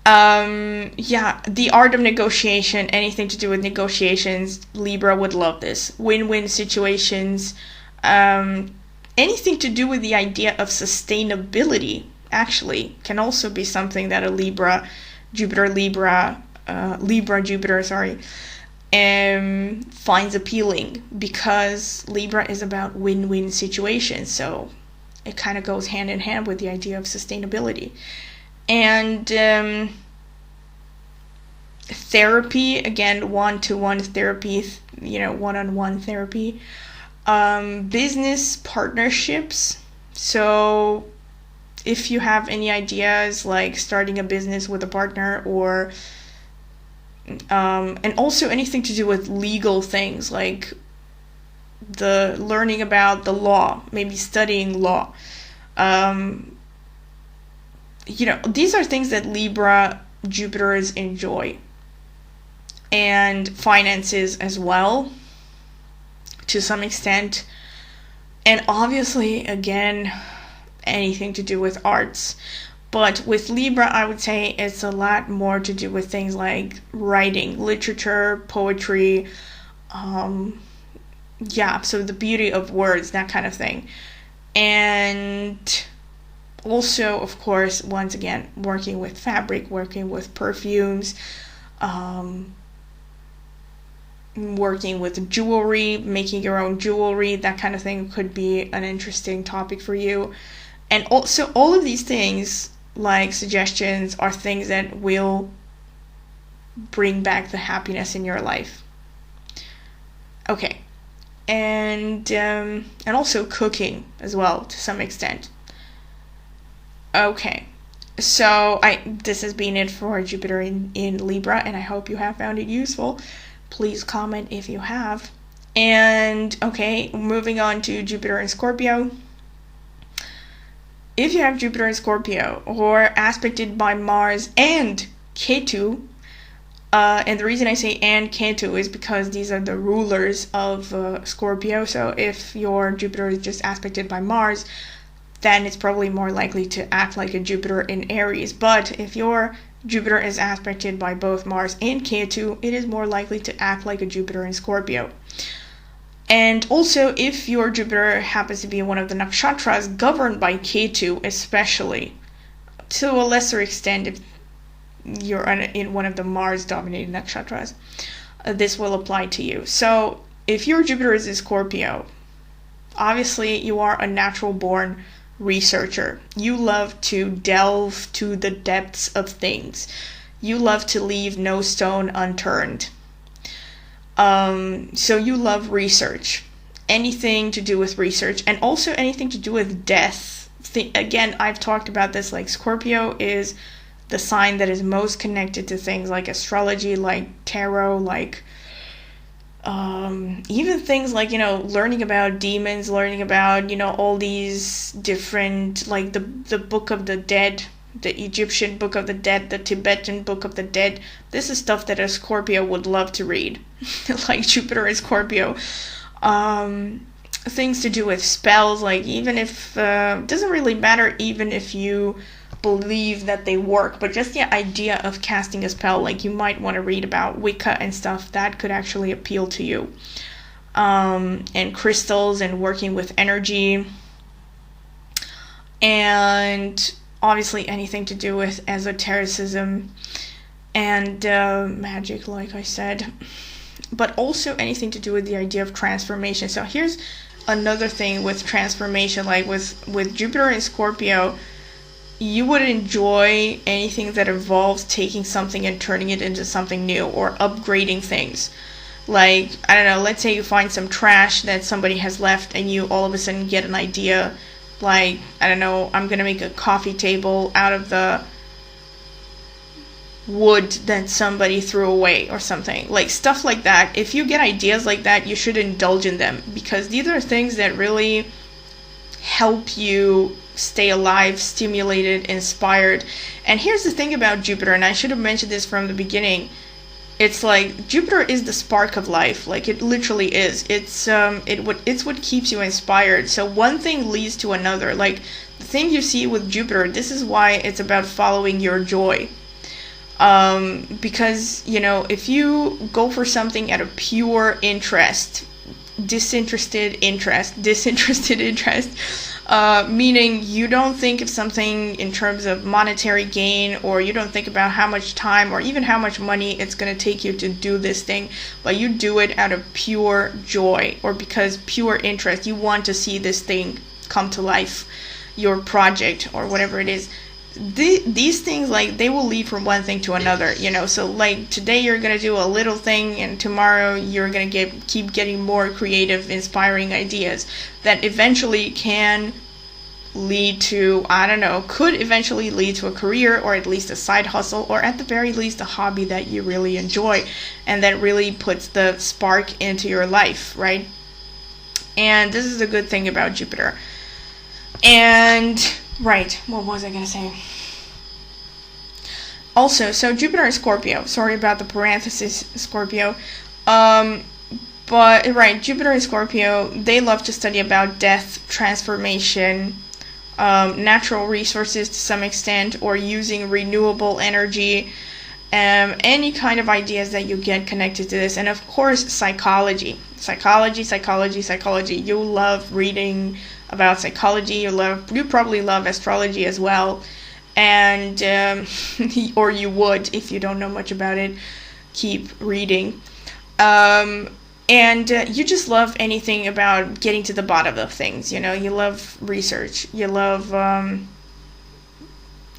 The art of negotiation, anything to do with negotiations, Libra would love this. Win-win situations, anything to do with the idea of sustainability, actually, can also be something that a Jupiter, finds appealing, because Libra is about win-win situations, so it kind of goes hand in hand with the idea of sustainability. And therapy, again, one-to-one therapy, one-on-one therapy. Business partnerships. So if you have any ideas like starting a business with a partner, or and also anything to do with legal things, like the learning about the law, maybe studying law. These are things that Libra Jupiters enjoy. And finances as well, to some extent. And obviously, again, anything to do with arts. But with Libra, I would say it's a lot more to do with things like writing, literature, poetry, so the beauty of words, that kind of thing. And also, of course, once again, working with fabric, working with perfumes, working with jewelry, making your own jewelry, that kind of thing could be an interesting topic for you. And also, all of these things, like suggestions, are things that will bring back the happiness in your life. Okay. And also cooking as well, to some extent. Okay, so this has been it for Jupiter in Libra, and I hope you have found it useful. Please comment if you have. And okay, moving on to Jupiter in Scorpio. If you have Jupiter in Scorpio, or aspected by Mars and Ketu, and the reason I say and Ketu is because these are the rulers of Scorpio. So if your Jupiter is just aspected by Mars, then it's probably more likely to act like a Jupiter in Aries. But if your Jupiter is aspected by both Mars and Ketu, it is more likely to act like a Jupiter in Scorpio. And also, if your Jupiter happens to be one of the nakshatras governed by Ketu, especially, to a lesser extent if you're in one of the Mars-dominated nakshatras, this will apply to you. So if your Jupiter is in Scorpio, obviously you are a natural-born researcher. You love to delve to the depths of things. You love to leave no stone unturned. So you love research. Anything to do with research, and also anything to do with death. Again, I've talked about this, like Scorpio is the sign that is most connected to things like astrology, like tarot, like even things like, learning about demons, learning about, all these different, like the Book of the Dead, the Egyptian Book of the Dead, the Tibetan Book of the Dead. This is stuff that a Scorpio would love to read, like Jupiter and Scorpio. Things to do with spells, like even if, doesn't really matter even if you believe that they work, but just the idea of casting a spell, like you might want to read about Wicca and stuff, that could actually appeal to you. And crystals and working with energy, and obviously anything to do with esotericism and magic, like I said, but also anything to do with the idea of transformation. So here's another thing with transformation, like with Jupiter and Scorpio, you would enjoy anything that involves taking something and turning it into something new, or upgrading things. Like, I don't know, let's say you find some trash that somebody has left and you all of a sudden get an idea, like, I don't know, I'm gonna make a coffee table out of the wood that somebody threw away or something. Like, stuff like that. If you get ideas like that, you should indulge in them, because these are things that really help you stay alive, stimulated, inspired. And here's the thing about Jupiter, and I should have mentioned this from the beginning. It's like Jupiter is the spark of life. Like, it literally is. It's what keeps you inspired. So one thing leads to another. Like, the thing you see with Jupiter, this is why it's about following your joy. Because, you know, if you go for something out of pure interest, disinterested interest, meaning you don't think of something in terms of monetary gain, or you don't think about how much time or even how much money it's going to take you to do this thing, but you do it out of pure joy, or because pure interest, you want to see this thing come to life, your project or whatever it is. These things, like, they will lead from one thing to another, you know. So like today you're gonna do a little thing, and tomorrow you're gonna keep getting more creative, inspiring ideas that eventually can lead to, I don't know, could eventually lead to a career, or at least a side hustle, or at the very least a hobby that you really enjoy and that really puts the spark into your life, right? And this is a good thing about Jupiter. And right, what was I gonna say? Also, so Jupiter and Scorpio, sorry about the parenthesis, Scorpio, but right, Jupiter and Scorpio, they love to study about death, transformation, natural resources to some extent, or using renewable energy, any kind of ideas that you get connected to this. And of course, psychology. You love reading about psychology. You probably love astrology as well, and or you would, if you don't know much about it, keep reading. And you just love anything about getting to the bottom of things. You know, you love research. You love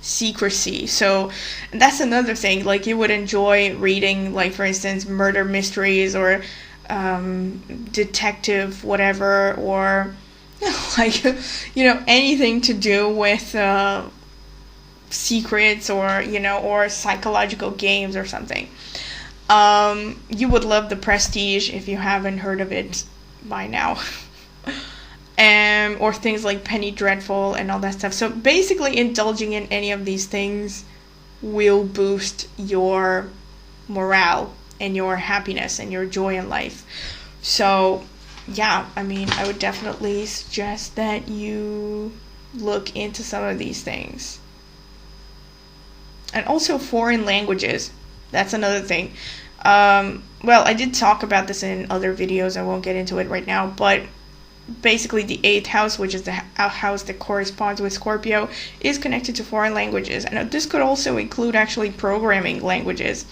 secrecy. So that's another thing. Like, you would enjoy reading, like, for instance, murder mysteries, or detective whatever, or like, you know, anything to do with secrets, or, you know, or psychological games or something. You would love The Prestige, if you haven't heard of it by now. Or things like Penny Dreadful and all that stuff. So basically, indulging in any of these things will boost your morale and your happiness and your joy in life. So yeah, I mean, I would definitely suggest that you look into some of these things. And also foreign languages. That's another thing. Well, I did talk about this in other videos. I won't get into it right now. But basically, the 8th house, which is the house that corresponds with Scorpio, is connected to foreign languages. And this could also include actually programming languages.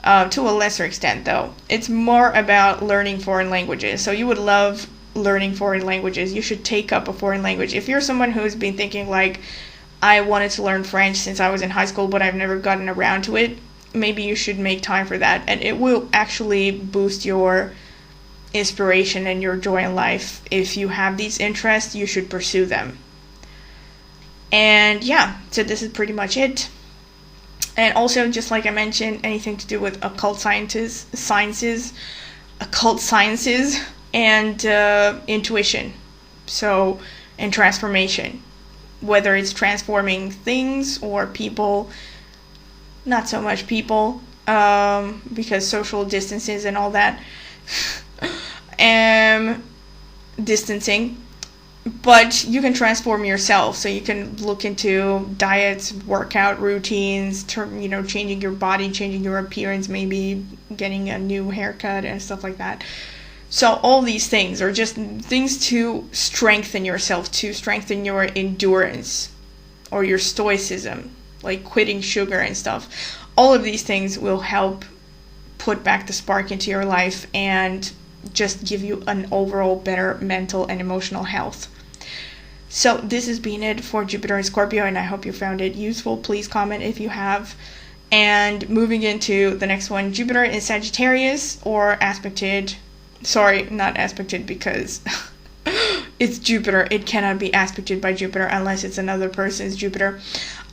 To a lesser extent, though. It's more about learning foreign languages. So you would love learning foreign languages. You should take up a foreign language. If you're someone who's been thinking, like, I wanted to learn French since I was in high school, but I've never gotten around to it, maybe you should make time for that. And it will actually boost your inspiration and your joy in life. If you have these interests, you should pursue them. And yeah, so this is pretty much it. And also, just like I mentioned, anything to do with occult sciences, and intuition. So, and transformation. Whether it's transforming things or people, not so much people, because social distances and all that, distancing. But you can transform yourself, so you can look into diets, workout routines, changing your body, changing your appearance, maybe getting a new haircut and stuff like that. So all these things are just things to strengthen yourself, to strengthen your endurance or your stoicism, like quitting sugar and stuff. all of these things will help put back the spark into your life and just give you an overall better mental and emotional health. So this has been it for Jupiter and Scorpio, and I hope you found it useful. Please comment if you have. And moving into the next one, Jupiter in Sagittarius, or aspected, sorry, not aspected because it's Jupiter. It cannot be aspected by Jupiter unless it's another person's Jupiter.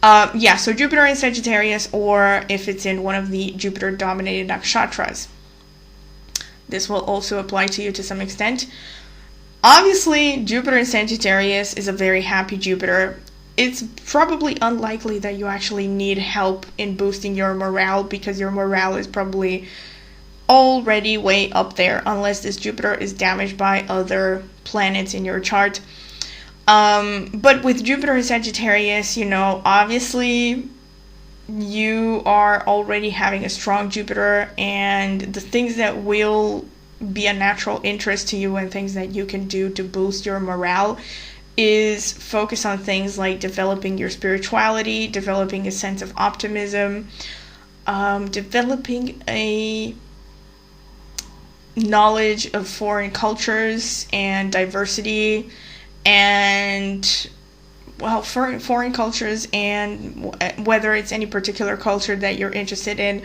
So Jupiter in Sagittarius, or if it's in one of the Jupiter-dominated nakshatras. This will also apply to you to some extent. Obviously, Jupiter in Sagittarius is a very happy Jupiter. It's probably unlikely that you actually need help in boosting your morale, because your morale is probably already way up there, unless this Jupiter is damaged by other planets in your chart. But with Jupiter in Sagittarius, obviously you are already having a strong Jupiter, and the things that will be a natural interest to you and things that you can do to boost your morale is focus on things like developing your spirituality, developing a sense of optimism, developing a knowledge of foreign cultures and diversity, and foreign cultures, and whether it's any particular culture that you're interested in.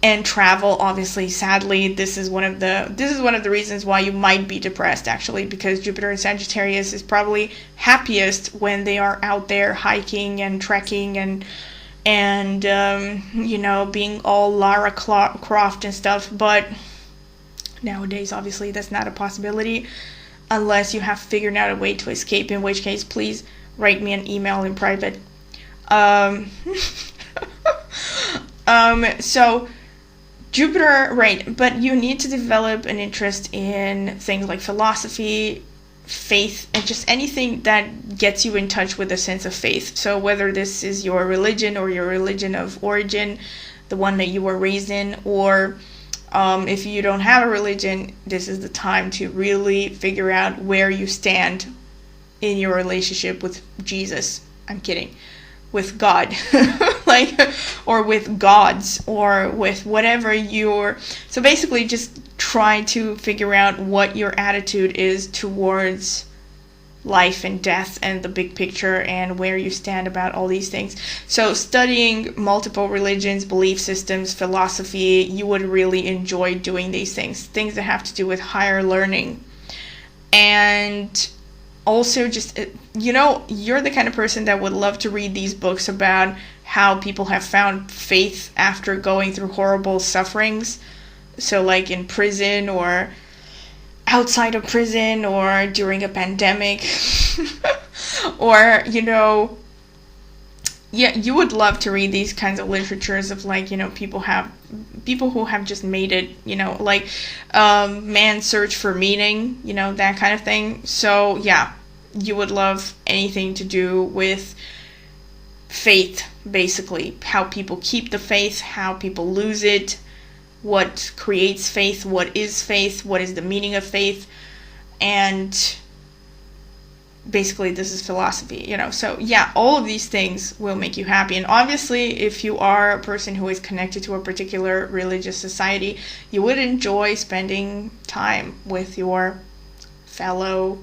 And travel, obviously. Sadly, this is one of the reasons why you might be depressed, actually, because Jupiter in Sagittarius is probably happiest when they are out there hiking and trekking and being all Lara Croft and stuff. But nowadays, obviously, that's not a possibility unless you have figured out a way to escape, in which case, please write me an email in private. So Jupiter, right, but you need to develop an interest in things like philosophy, faith, and just anything that gets you in touch with a sense of faith. So whether this is your religion or your religion of origin, the one that you were raised in, or if you don't have a religion, this is the time to really figure out where you stand in your relationship with Jesus. I'm kidding. With God, or with gods, or with whatever so basically just try to figure out what your attitude is towards life and death and the big picture, and where you stand about all these things. So studying multiple religions, belief systems, philosophy, you would really enjoy doing these things that have to do with higher learning. And also just, you're the kind of person that would love to read these books about how people have found faith after going through horrible sufferings. So like in prison, or outside of prison, or during a pandemic, or, you would love to read these kinds of literatures of people who have just made it, man's search for meaning, that kind of thing. So yeah, you would love anything to do with faith, basically. How people keep the faith, how people lose it, what creates faith, what is the meaning of faith, and basically this is philosophy, So yeah, all of these things will make you happy. And obviously, if you are a person who is connected to a particular religious society, you would enjoy spending time with your fellow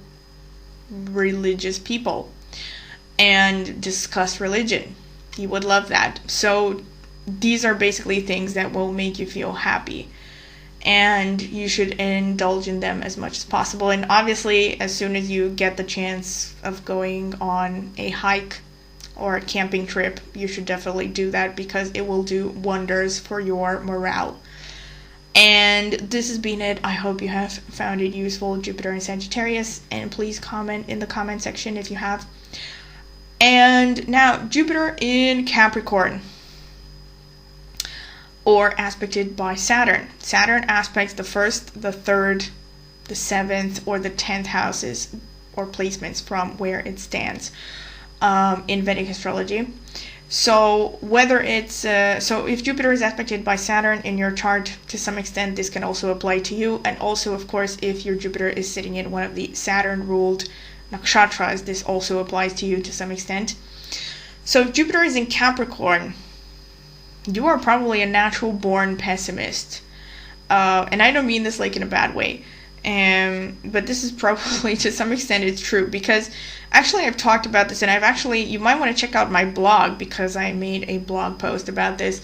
religious people and discuss religion. You would love that. So these are basically things that will make you feel happy, and you should indulge in them as much as possible. And obviously, as soon as you get the chance of going on a hike or a camping trip, you should definitely do that, because it will do wonders for your morale. And this has been it. I hope you have found it useful, Jupiter and Sagittarius, and please comment in the comment section if you have. And now, Jupiter in Capricorn, or aspected by Saturn. Saturn aspects the 1st, the 3rd, the 7th, or the 10th houses, or placements from where it stands in Vedic astrology. So whether it's if Jupiter is aspected by Saturn in your chart, to some extent this can also apply to you. And also, of course, if your Jupiter is sitting in one of the Saturn-ruled nakshatras, this also applies to you to some extent. So if Jupiter is in Capricorn, you are probably a natural born pessimist. And I don't mean this like in a bad way. But this is probably, to some extent, it's true, because actually I've talked about this, and you might want to check out my blog, because I made a blog post about this.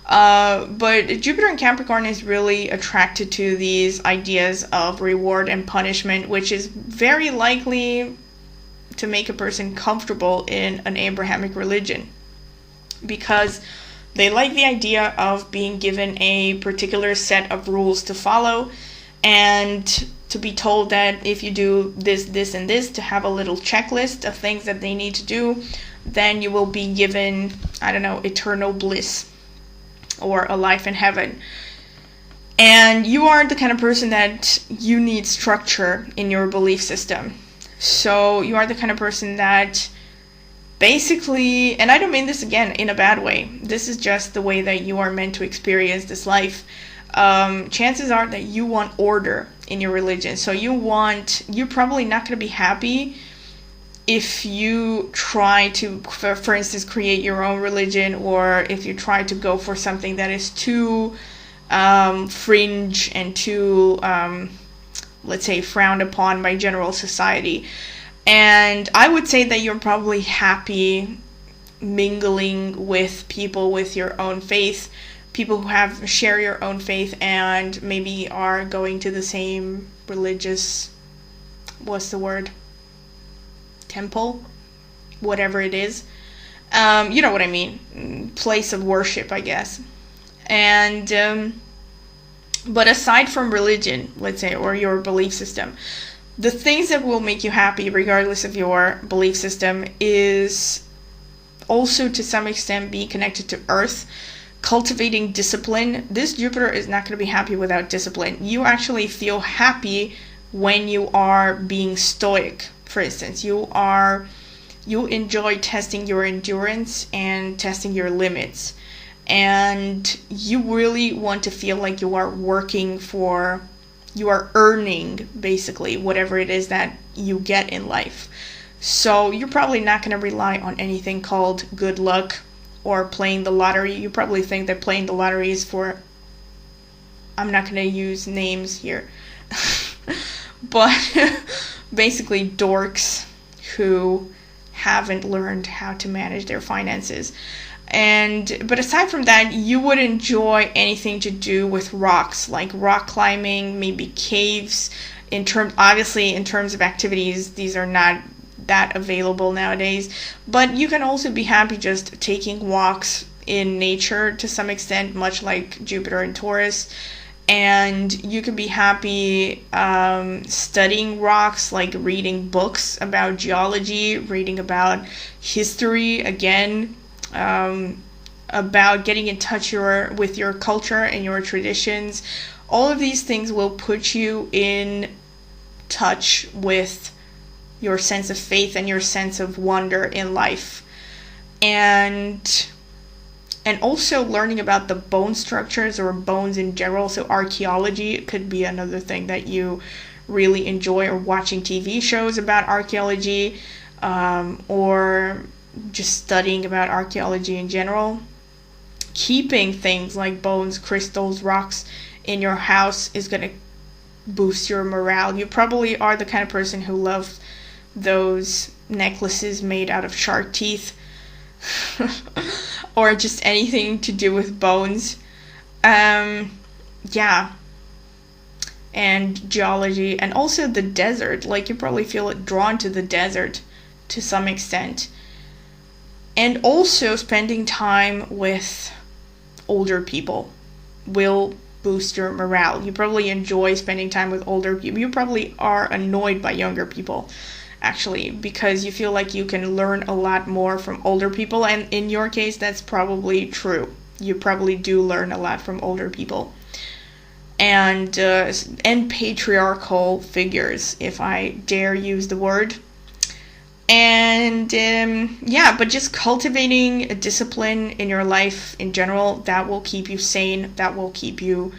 But Jupiter in Capricorn is really attracted to these ideas of reward and punishment, which is very likely to make a person comfortable in an Abrahamic religion, because they like the idea of being given a particular set of rules to follow, and to be told that if you do this, this, and this, to have a little checklist of things that they need to do, then you will be given, I don't know, eternal bliss or a life in heaven. And you are the kind of person that you need structure in your belief system. So you are the kind of person that basically, and I don't mean this again in a bad way, this is just the way that you are meant to experience this life. Chances are that you want order in your religion. So you're probably not going to be happy if you try to, for instance, create your own religion, or if you try to go for something that is too fringe and too, let's say, frowned upon by general society. And I would say that you're probably happy mingling with people with your own faith, people who share your own faith and maybe are going to the same religious, temple, whatever it is. You know what I mean, place of worship, I guess. And but aside from religion, let's say, or your belief system, the things that will make you happy regardless of your belief system is also to some extent be connected to Earth. Cultivating discipline. This Jupiter is not going to be happy without discipline. You actually feel happy when you are being stoic. For instance, you enjoy testing your endurance and testing your limits. And you really want to feel like you are earning basically whatever it is that you get in life. So you're probably not going to rely on anything called good luck or playing the lottery. You probably think that playing the lottery is for, I'm not going to use names here, but basically dorks who haven't learned how to manage their finances. But aside from that, you would enjoy anything to do with rocks, like rock climbing, maybe caves. Obviously, in terms of activities, these are not that available nowadays, but you can also be happy just taking walks in nature to some extent, much like Jupiter and Taurus. And you can be happy studying rocks, like reading books about geology, reading about history, again, about getting in touch with your culture and your traditions. All of these things will put you in touch with your sense of faith and your sense of wonder in life. And also learning about the bone structures or bones in general. So archaeology could be another thing that you really enjoy, or watching TV shows about archaeology, or just studying about archaeology in general. Keeping things like bones, crystals, rocks in your house is going to boost your morale. You probably are the kind of person who loves those necklaces made out of shark teeth or just anything to do with bones. Yeah. And geology, and also the desert. Like, you probably feel drawn to the desert to some extent. And also spending time with older people will boost your morale. You probably enjoy spending time with older people. You probably are annoyed by younger people, actually, because you feel like you can learn a lot more from older people. And in your case, that's probably true. You probably do learn a lot from older people. And patriarchal figures, if I dare use the word. And but just cultivating a discipline in your life in general, that will keep you sane, that will keep you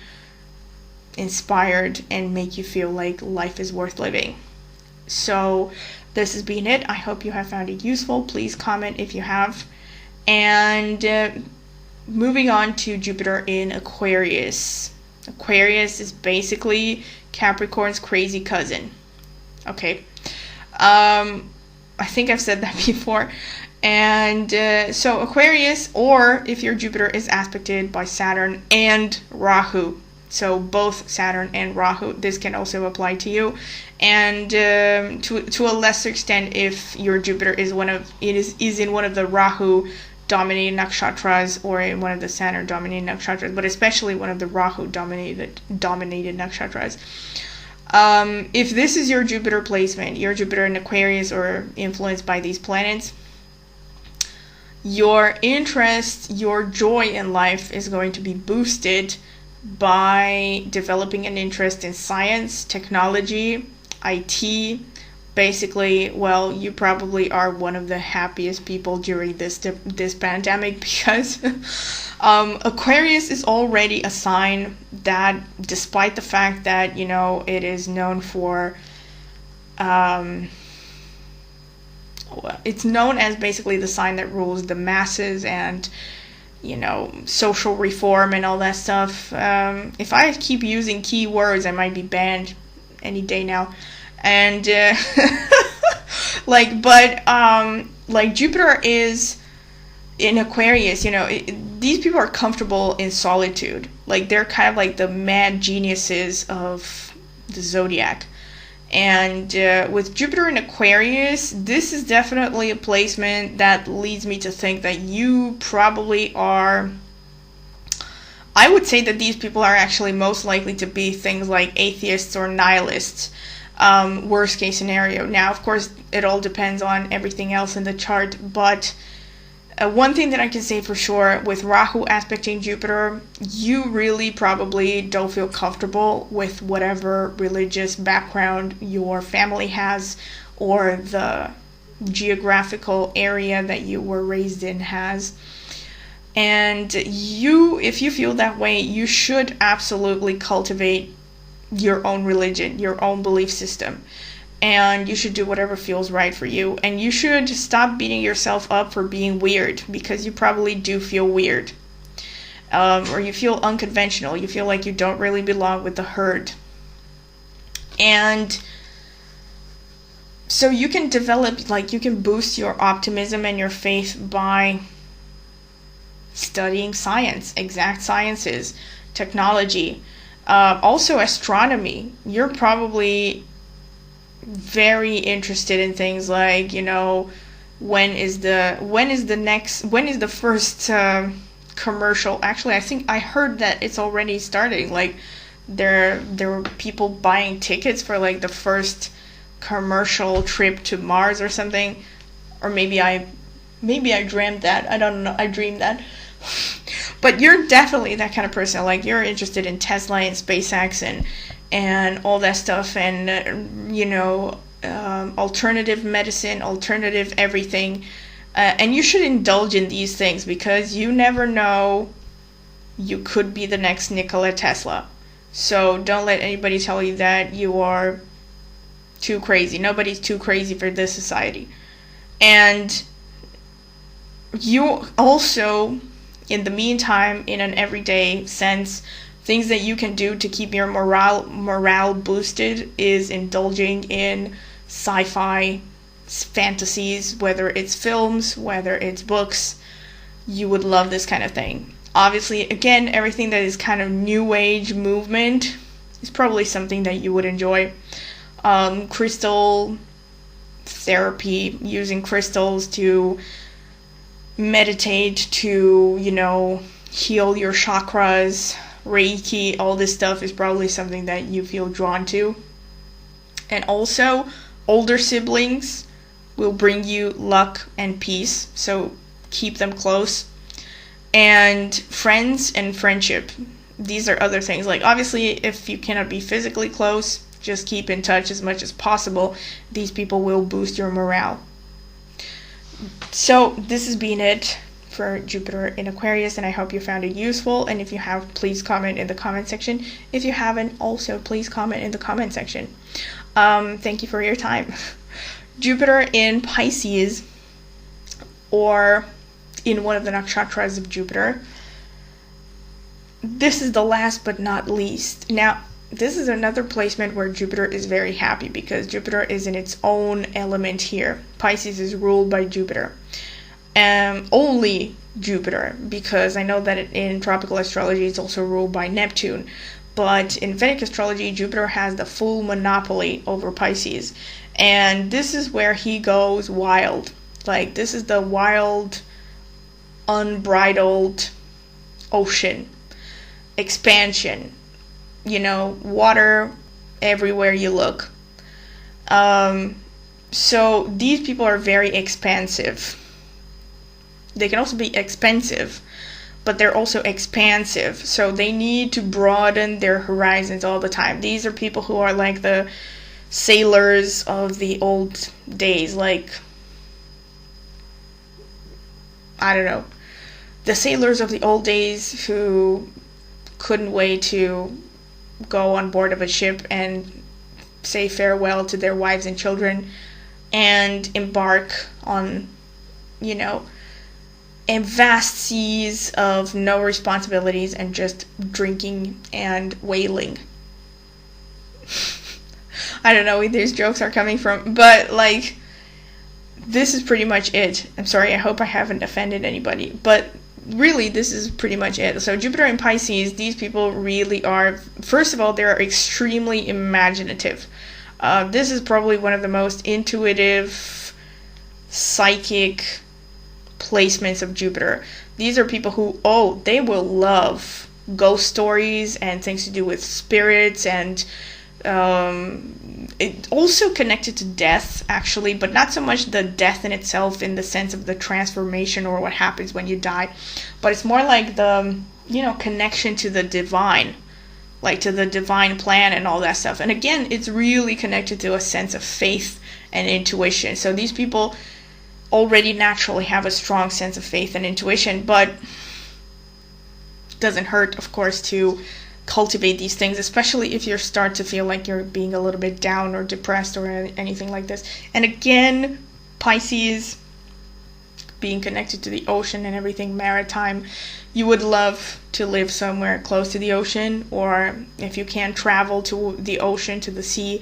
inspired and make you feel like life is worth living. So this has been it. I hope you have found it useful. Please comment if you have. And moving on to Jupiter in Aquarius. Aquarius is basically Capricorn's crazy cousin. Okay. I think I've said that before. And so Aquarius, or if your Jupiter is aspected by Saturn and Rahu. So both Saturn and Rahu, this can also apply to you. And to a lesser extent, if your Jupiter is in one of the Rahu dominated nakshatras or in one of the Saturn dominated nakshatras, but especially one of the Rahu dominated nakshatras. If this is your Jupiter placement, your Jupiter in Aquarius or influenced by these planets, your interest, your joy in life is going to be boosted by developing an interest in science, technology, IT. Basically, well, you probably are one of the happiest people during this pandemic, because Aquarius is already a sign that, despite the fact that, you know, it is known for it's known as basically the sign that rules the masses and, you know, social reform and all that stuff. If I keep using keywords, I might be banned any day now. And like Jupiter is in Aquarius, you know, these people are comfortable in solitude. Like, they're kind of like the mad geniuses of the zodiac. And with Jupiter in Aquarius, this is definitely a placement that leads me to think that you probably are, I would say that these people are actually most likely to be things like atheists or nihilists. Worst case scenario. Now, of course, it all depends on everything else in the chart, but one thing that I can say for sure, with Rahu aspecting Jupiter, you really probably don't feel comfortable with whatever religious background your family has, or the geographical area that you were raised in has. And if you feel that way, you should absolutely cultivate your own religion, your own belief system, and you should do whatever feels right for you. And you should stop beating yourself up for being weird, because you probably do feel weird, or you feel unconventional, you feel like you don't really belong with the herd. And so you can develop, like, you can boost your optimism and your faith by studying science, exact sciences, technology, also astronomy. You're probably very interested in things like, you know, when is the first commercial. Actually, I think I heard that it's already starting. Like, there were people buying tickets for like the first commercial trip to Mars or something. Or maybe I dreamt that. I don't know. I dreamed that. But you're definitely that kind of person. Like, you're interested in Tesla and SpaceX and all that stuff, and you know, alternative medicine, alternative everything, and you should indulge in these things, because you never know, you could be the next Nikola Tesla. So don't let anybody tell you that you are too crazy. Nobody's too crazy for this society. And you also, in the meantime, in an everyday sense, things that you can do to keep your morale boosted is indulging in sci-fi fantasies, whether it's films, whether it's books. You would love this kind of thing. Obviously, again, everything that is kind of new age movement is probably something that you would enjoy. Crystal therapy, using crystals to meditate, to, you know, heal your chakras, Reiki, all this stuff is probably something that you feel drawn to. And also, older siblings will bring you luck and peace, so keep them close. And friends and friendship, these are other things. Like, obviously, if you cannot be physically close, just keep in touch as much as possible. These people will boost your morale. So this has been it for Jupiter in Aquarius, and I hope you found it useful. And if you have, please comment in the comment section. If you haven't, also please comment in the comment section. Thank you for your time. Jupiter in Pisces, or in one of the nakshatras of Jupiter, this is the last but not least. Now, this is another placement where Jupiter is very happy because Jupiter is in its own element here. Pisces is ruled by Jupiter. Only Jupiter, because I know that in tropical astrology it's also ruled by Neptune. But in Vedic astrology, Jupiter has the full monopoly over Pisces. And this is where he goes wild. Like, this is the wild, unbridled ocean. Expansion. You know, water everywhere you look. So these people are very expansive. They can also be expensive, but they're also expansive. So they need to broaden their horizons all the time. These are people who are like the sailors of the old days. Like, I don't know. The sailors of the old days who couldn't wait to go on board of a ship and say farewell to their wives and children and embark on, you know, in vast seas of no responsibilities and just drinking and whaling. I don't know where these jokes are coming from, but like, this is pretty much it. I'm sorry, I hope I haven't offended anybody, but really this is pretty much it. So Jupiter in Pisces, these people really are, first of all, they're extremely imaginative. This is probably one of the most intuitive, psychic placements of Jupiter. These are people who, they will love ghost stories and things to do with spirits, and it also connected to death, actually, but not so much the death in itself in the sense of the transformation or what happens when you die, but it's more like the, you know, connection to the divine, like to the divine plan and all that stuff. And again, it's really connected to a sense of faith and intuition. So these people already naturally have a strong sense of faith and intuition, but it doesn't hurt, of course, to cultivate these things, especially if you start to feel like you're being a little bit down or depressed or anything like this. And again, Pisces, being connected to the ocean and everything maritime, you would love to live somewhere close to the ocean, or if you can, travel to the ocean, to the sea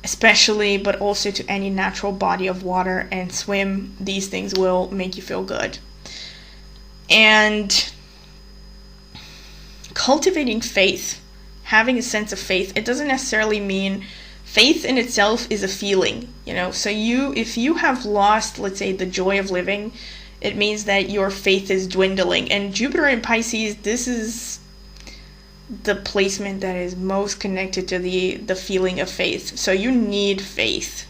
especially, but also to any natural body of water and swim. These things will make you feel good. And cultivating faith, having a sense of faith, it doesn't necessarily mean faith in itself is a feeling, you know. So if you have lost, let's say, the joy of living, it means that your faith is dwindling. And Jupiter in Pisces, this is the placement that is most connected to the feeling of faith. So you need faith,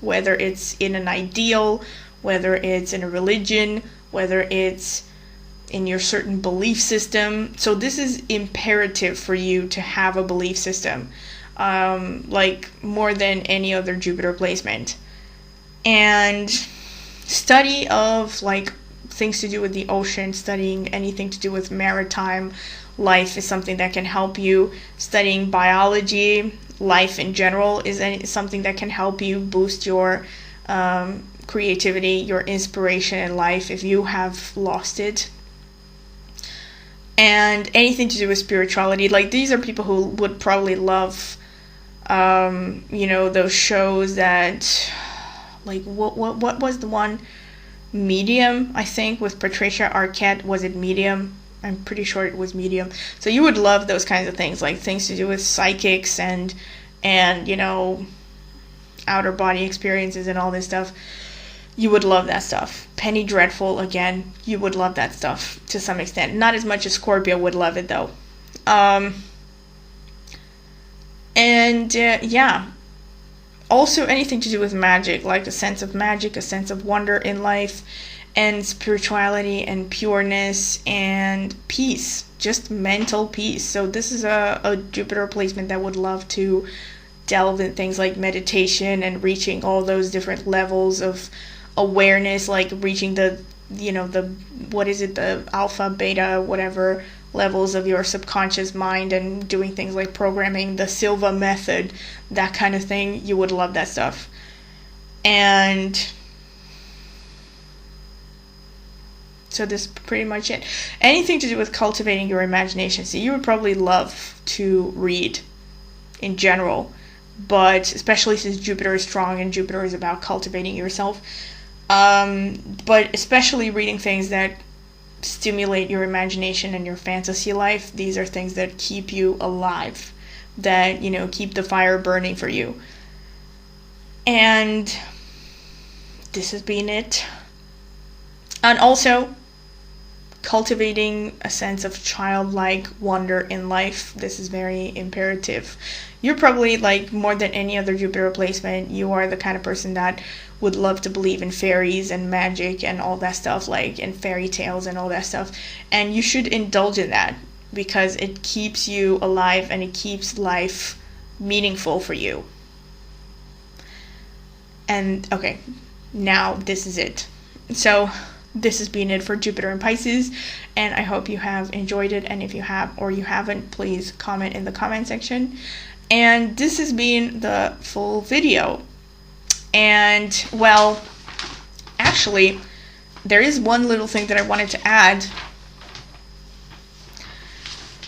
whether it's in an ideal, whether it's in a religion, whether it's in your certain belief system. So this is imperative for you to have a belief system, like more than any other Jupiter placement. And study of like things to do with the ocean, studying anything to do with maritime life is something that can help you. Studying biology, life in general, is something that can help you boost your creativity, your inspiration in life if you have lost it. And anything to do with spirituality, like these are people who would probably love, you know, those shows that, like, what was the one? Medium, I think, with Patricia Arquette. Was it Medium? I'm pretty sure it was Medium. So you would love those kinds of things, like things to do with psychics and you know, outer body experiences and all this stuff. You would love that stuff. Penny Dreadful, again, you would love that stuff to some extent. Not as much as Scorpio would love it, though. Yeah. Also anything to do with magic, like a sense of magic, a sense of wonder in life, and spirituality and pureness and peace, just mental peace. So this is a Jupiter placement that would love to delve in things like meditation and reaching all those different levels of awareness, like reaching the alpha, beta, whatever levels of your subconscious mind, and doing things like programming, the Silva method, that kind of thing. You would love that stuff. And So this is pretty much it. Anything to do with cultivating your imagination. So you would probably love to read in general, but especially since Jupiter is strong and Jupiter is about cultivating yourself. But especially reading things that stimulate your imagination and your fantasy life. These are things that keep you alive, that, you know, keep the fire burning for you. And this has been it. And also, cultivating a sense of childlike wonder in life. This is very imperative. You're probably, like, more than any other Jupiter replacement, you are the kind of person that would love to believe in fairies and magic and all that stuff, like, and fairy tales and all that stuff. And you should indulge in that, because it keeps you alive and it keeps life meaningful for you. And, okay, now this is it. So, this has been it for Jupiter and Pisces, and I hope you have enjoyed it, and if you have or you haven't, please comment in the comment section. And this has been the full video. And, well, actually, there is one little thing that I wanted to add,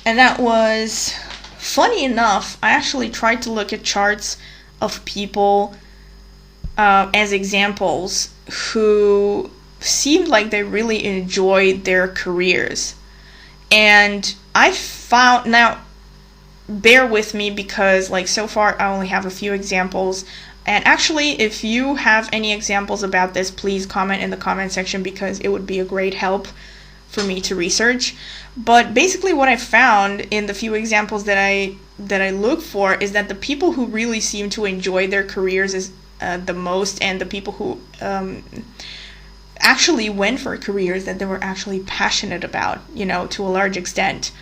and that was, funny enough, I actually tried to look at charts of people as examples who seemed like they really enjoyed their careers. And I found, now bear with me, because like so far I only have a few examples, and actually if you have any examples about this, please comment in the comment section, because it would be a great help for me to research. But basically what I found in the few examples that I look for is that the people who really seem to enjoy their careers is the most, and the people who actually went for careers that they were actually passionate about, you know, to a large extent,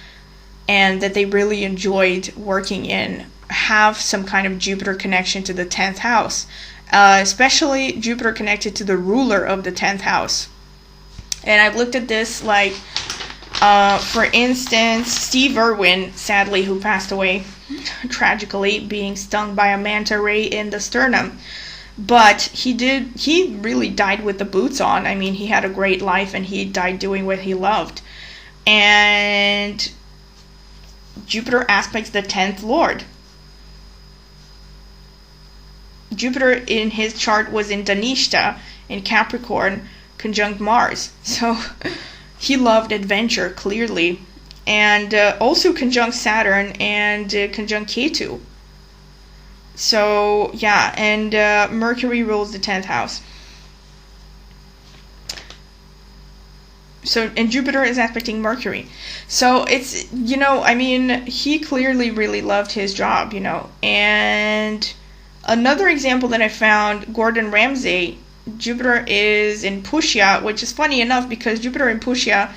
and that they really enjoyed working in, have some kind of Jupiter connection to the 10th house, especially Jupiter connected to the ruler of the 10th house. And I've looked at this, like, for instance, Steve Irwin, sadly, who passed away tragically, being stung by a manta ray in the sternum. But he really died with the boots on. I mean, he had a great life and he died doing what he loved. And Jupiter aspects the 10th Lord. Jupiter in his chart was in Dhanishta, in Capricorn, conjunct Mars. So he loved adventure, clearly. And also conjunct Saturn and conjunct Ketu. So, yeah, and Mercury rules the 10th house. So, and Jupiter is aspecting Mercury. So, it's, you know, I mean, he clearly really loved his job, you know. And another example that I found, Gordon Ramsay, Jupiter is in Pushya, which is funny enough because Jupiter in Pushya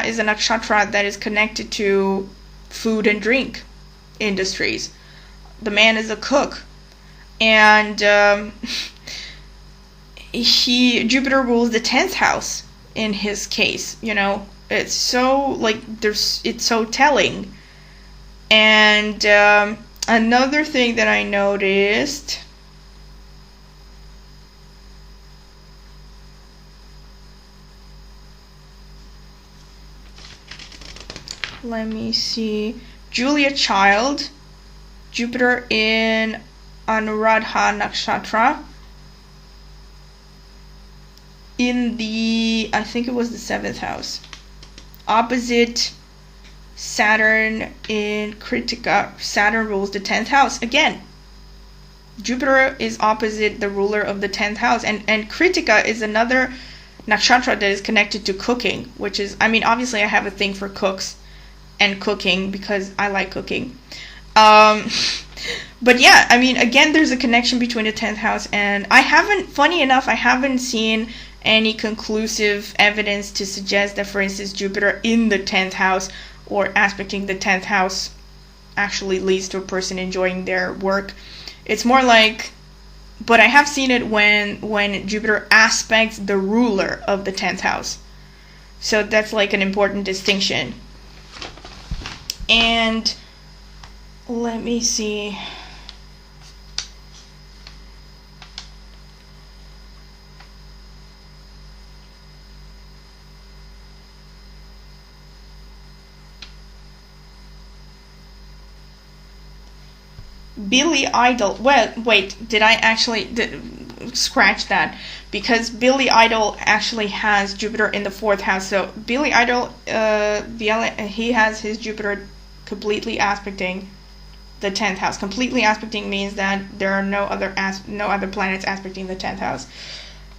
is a nakshatra that is connected to food and drink industries. The man is a cook, and Jupiter rules the 10th house in his case. You know, it's so, like, it's so telling. And another thing that I noticed, let me see, Julia Child, Jupiter in Anuradha Nakshatra, in the, I think it was the 7th house, opposite Saturn in Kritika. Saturn rules the 10th house. Again, Jupiter is opposite the ruler of the 10th house, and Kritika is another nakshatra that is connected to cooking, which is, I mean, obviously I have a thing for cooks and cooking because I like cooking. But yeah, I mean, again, there's a connection between the 10th house, and funny enough, I haven't seen any conclusive evidence to suggest that, for instance, Jupiter in the 10th house or aspecting the 10th house actually leads to a person enjoying their work. It's more like, but I have seen it when Jupiter aspects the ruler of the 10th house. So that's like an important distinction. And let me see. Billy Idol, well, wait, did I actually scratch that? Because Billy Idol actually has Jupiter in the 4th house. So Billy Idol, he has his Jupiter completely aspecting the 10th house. Completely aspecting means that there are no other planets aspecting the 10th house.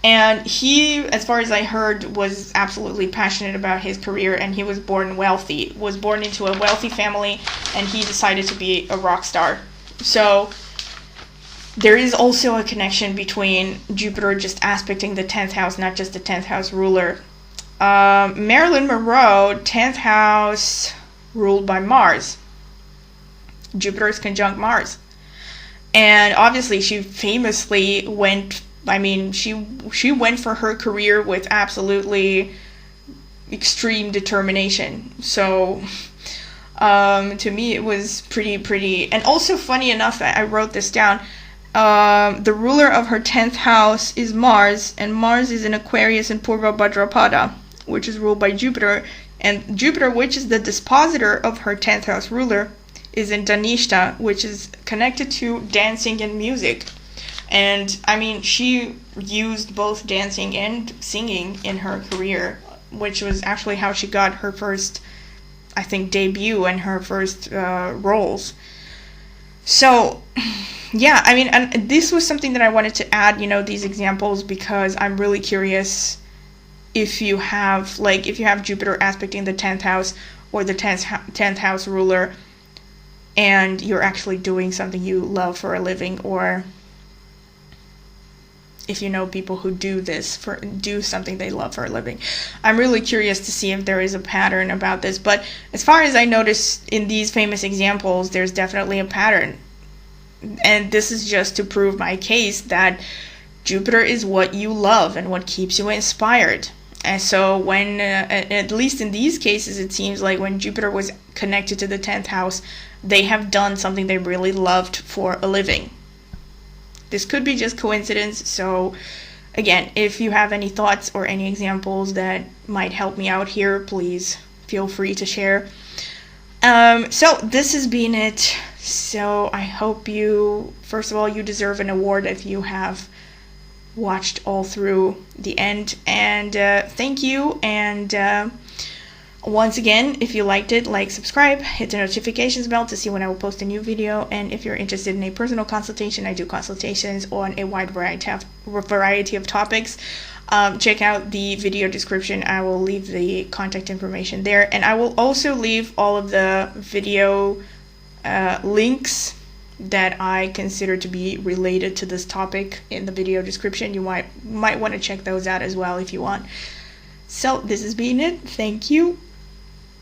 And he, as far as I heard, was absolutely passionate about his career, and he was born into a wealthy family, and he decided to be a rock star. So there is also a connection between Jupiter just aspecting the 10th house, not just the 10th house ruler. Marilyn Monroe, 10th house ruled by Mars. Jupiter is conjunct Mars. And obviously she famously she went for her career with absolutely extreme determination. So to me it was pretty. And also, funny enough, I wrote this down. The ruler of her 10th house is Mars, and Mars is in Aquarius and Purva Bhadrapada, which is ruled by Jupiter. And Jupiter, which is the dispositor of her 10th house ruler, is in Dhanishta, which is connected to dancing and music. And I mean, she used both dancing and singing in her career, which was actually how she got her first, I think, debut and her first roles. So, yeah, I mean, and this was something that I wanted to add, these examples, because I'm really curious if you have Jupiter aspecting the 10th house or the 10th house ruler, and you're actually doing something you love for a living, or if you know people who do something they love for a living. I'm really curious to see if there is a pattern about this. But as far as I notice in these famous examples, there's definitely a pattern. And this is just to prove my case that Jupiter is what you love and what keeps you inspired. And so when, at least in these cases, it seems like when Jupiter was connected to the 10th house, they have done something they really loved for a living. This could be just coincidence. So again, if you have any thoughts or any examples that might help me out here, please feel free to share. So this has been it. So I hope first of all, you deserve an award if you have watched all through the end. And thank you. And once again, if you liked it, subscribe, hit the notifications bell to see when I will post a new video. And if you're interested in a personal consultation, I do consultations on a wide variety of topics. Check out the video description. I will leave the contact information there, and I will also leave all of the video links that I consider to be related to this topic in the video description. You might want to check those out as well if you want. So this has been it. Thank you.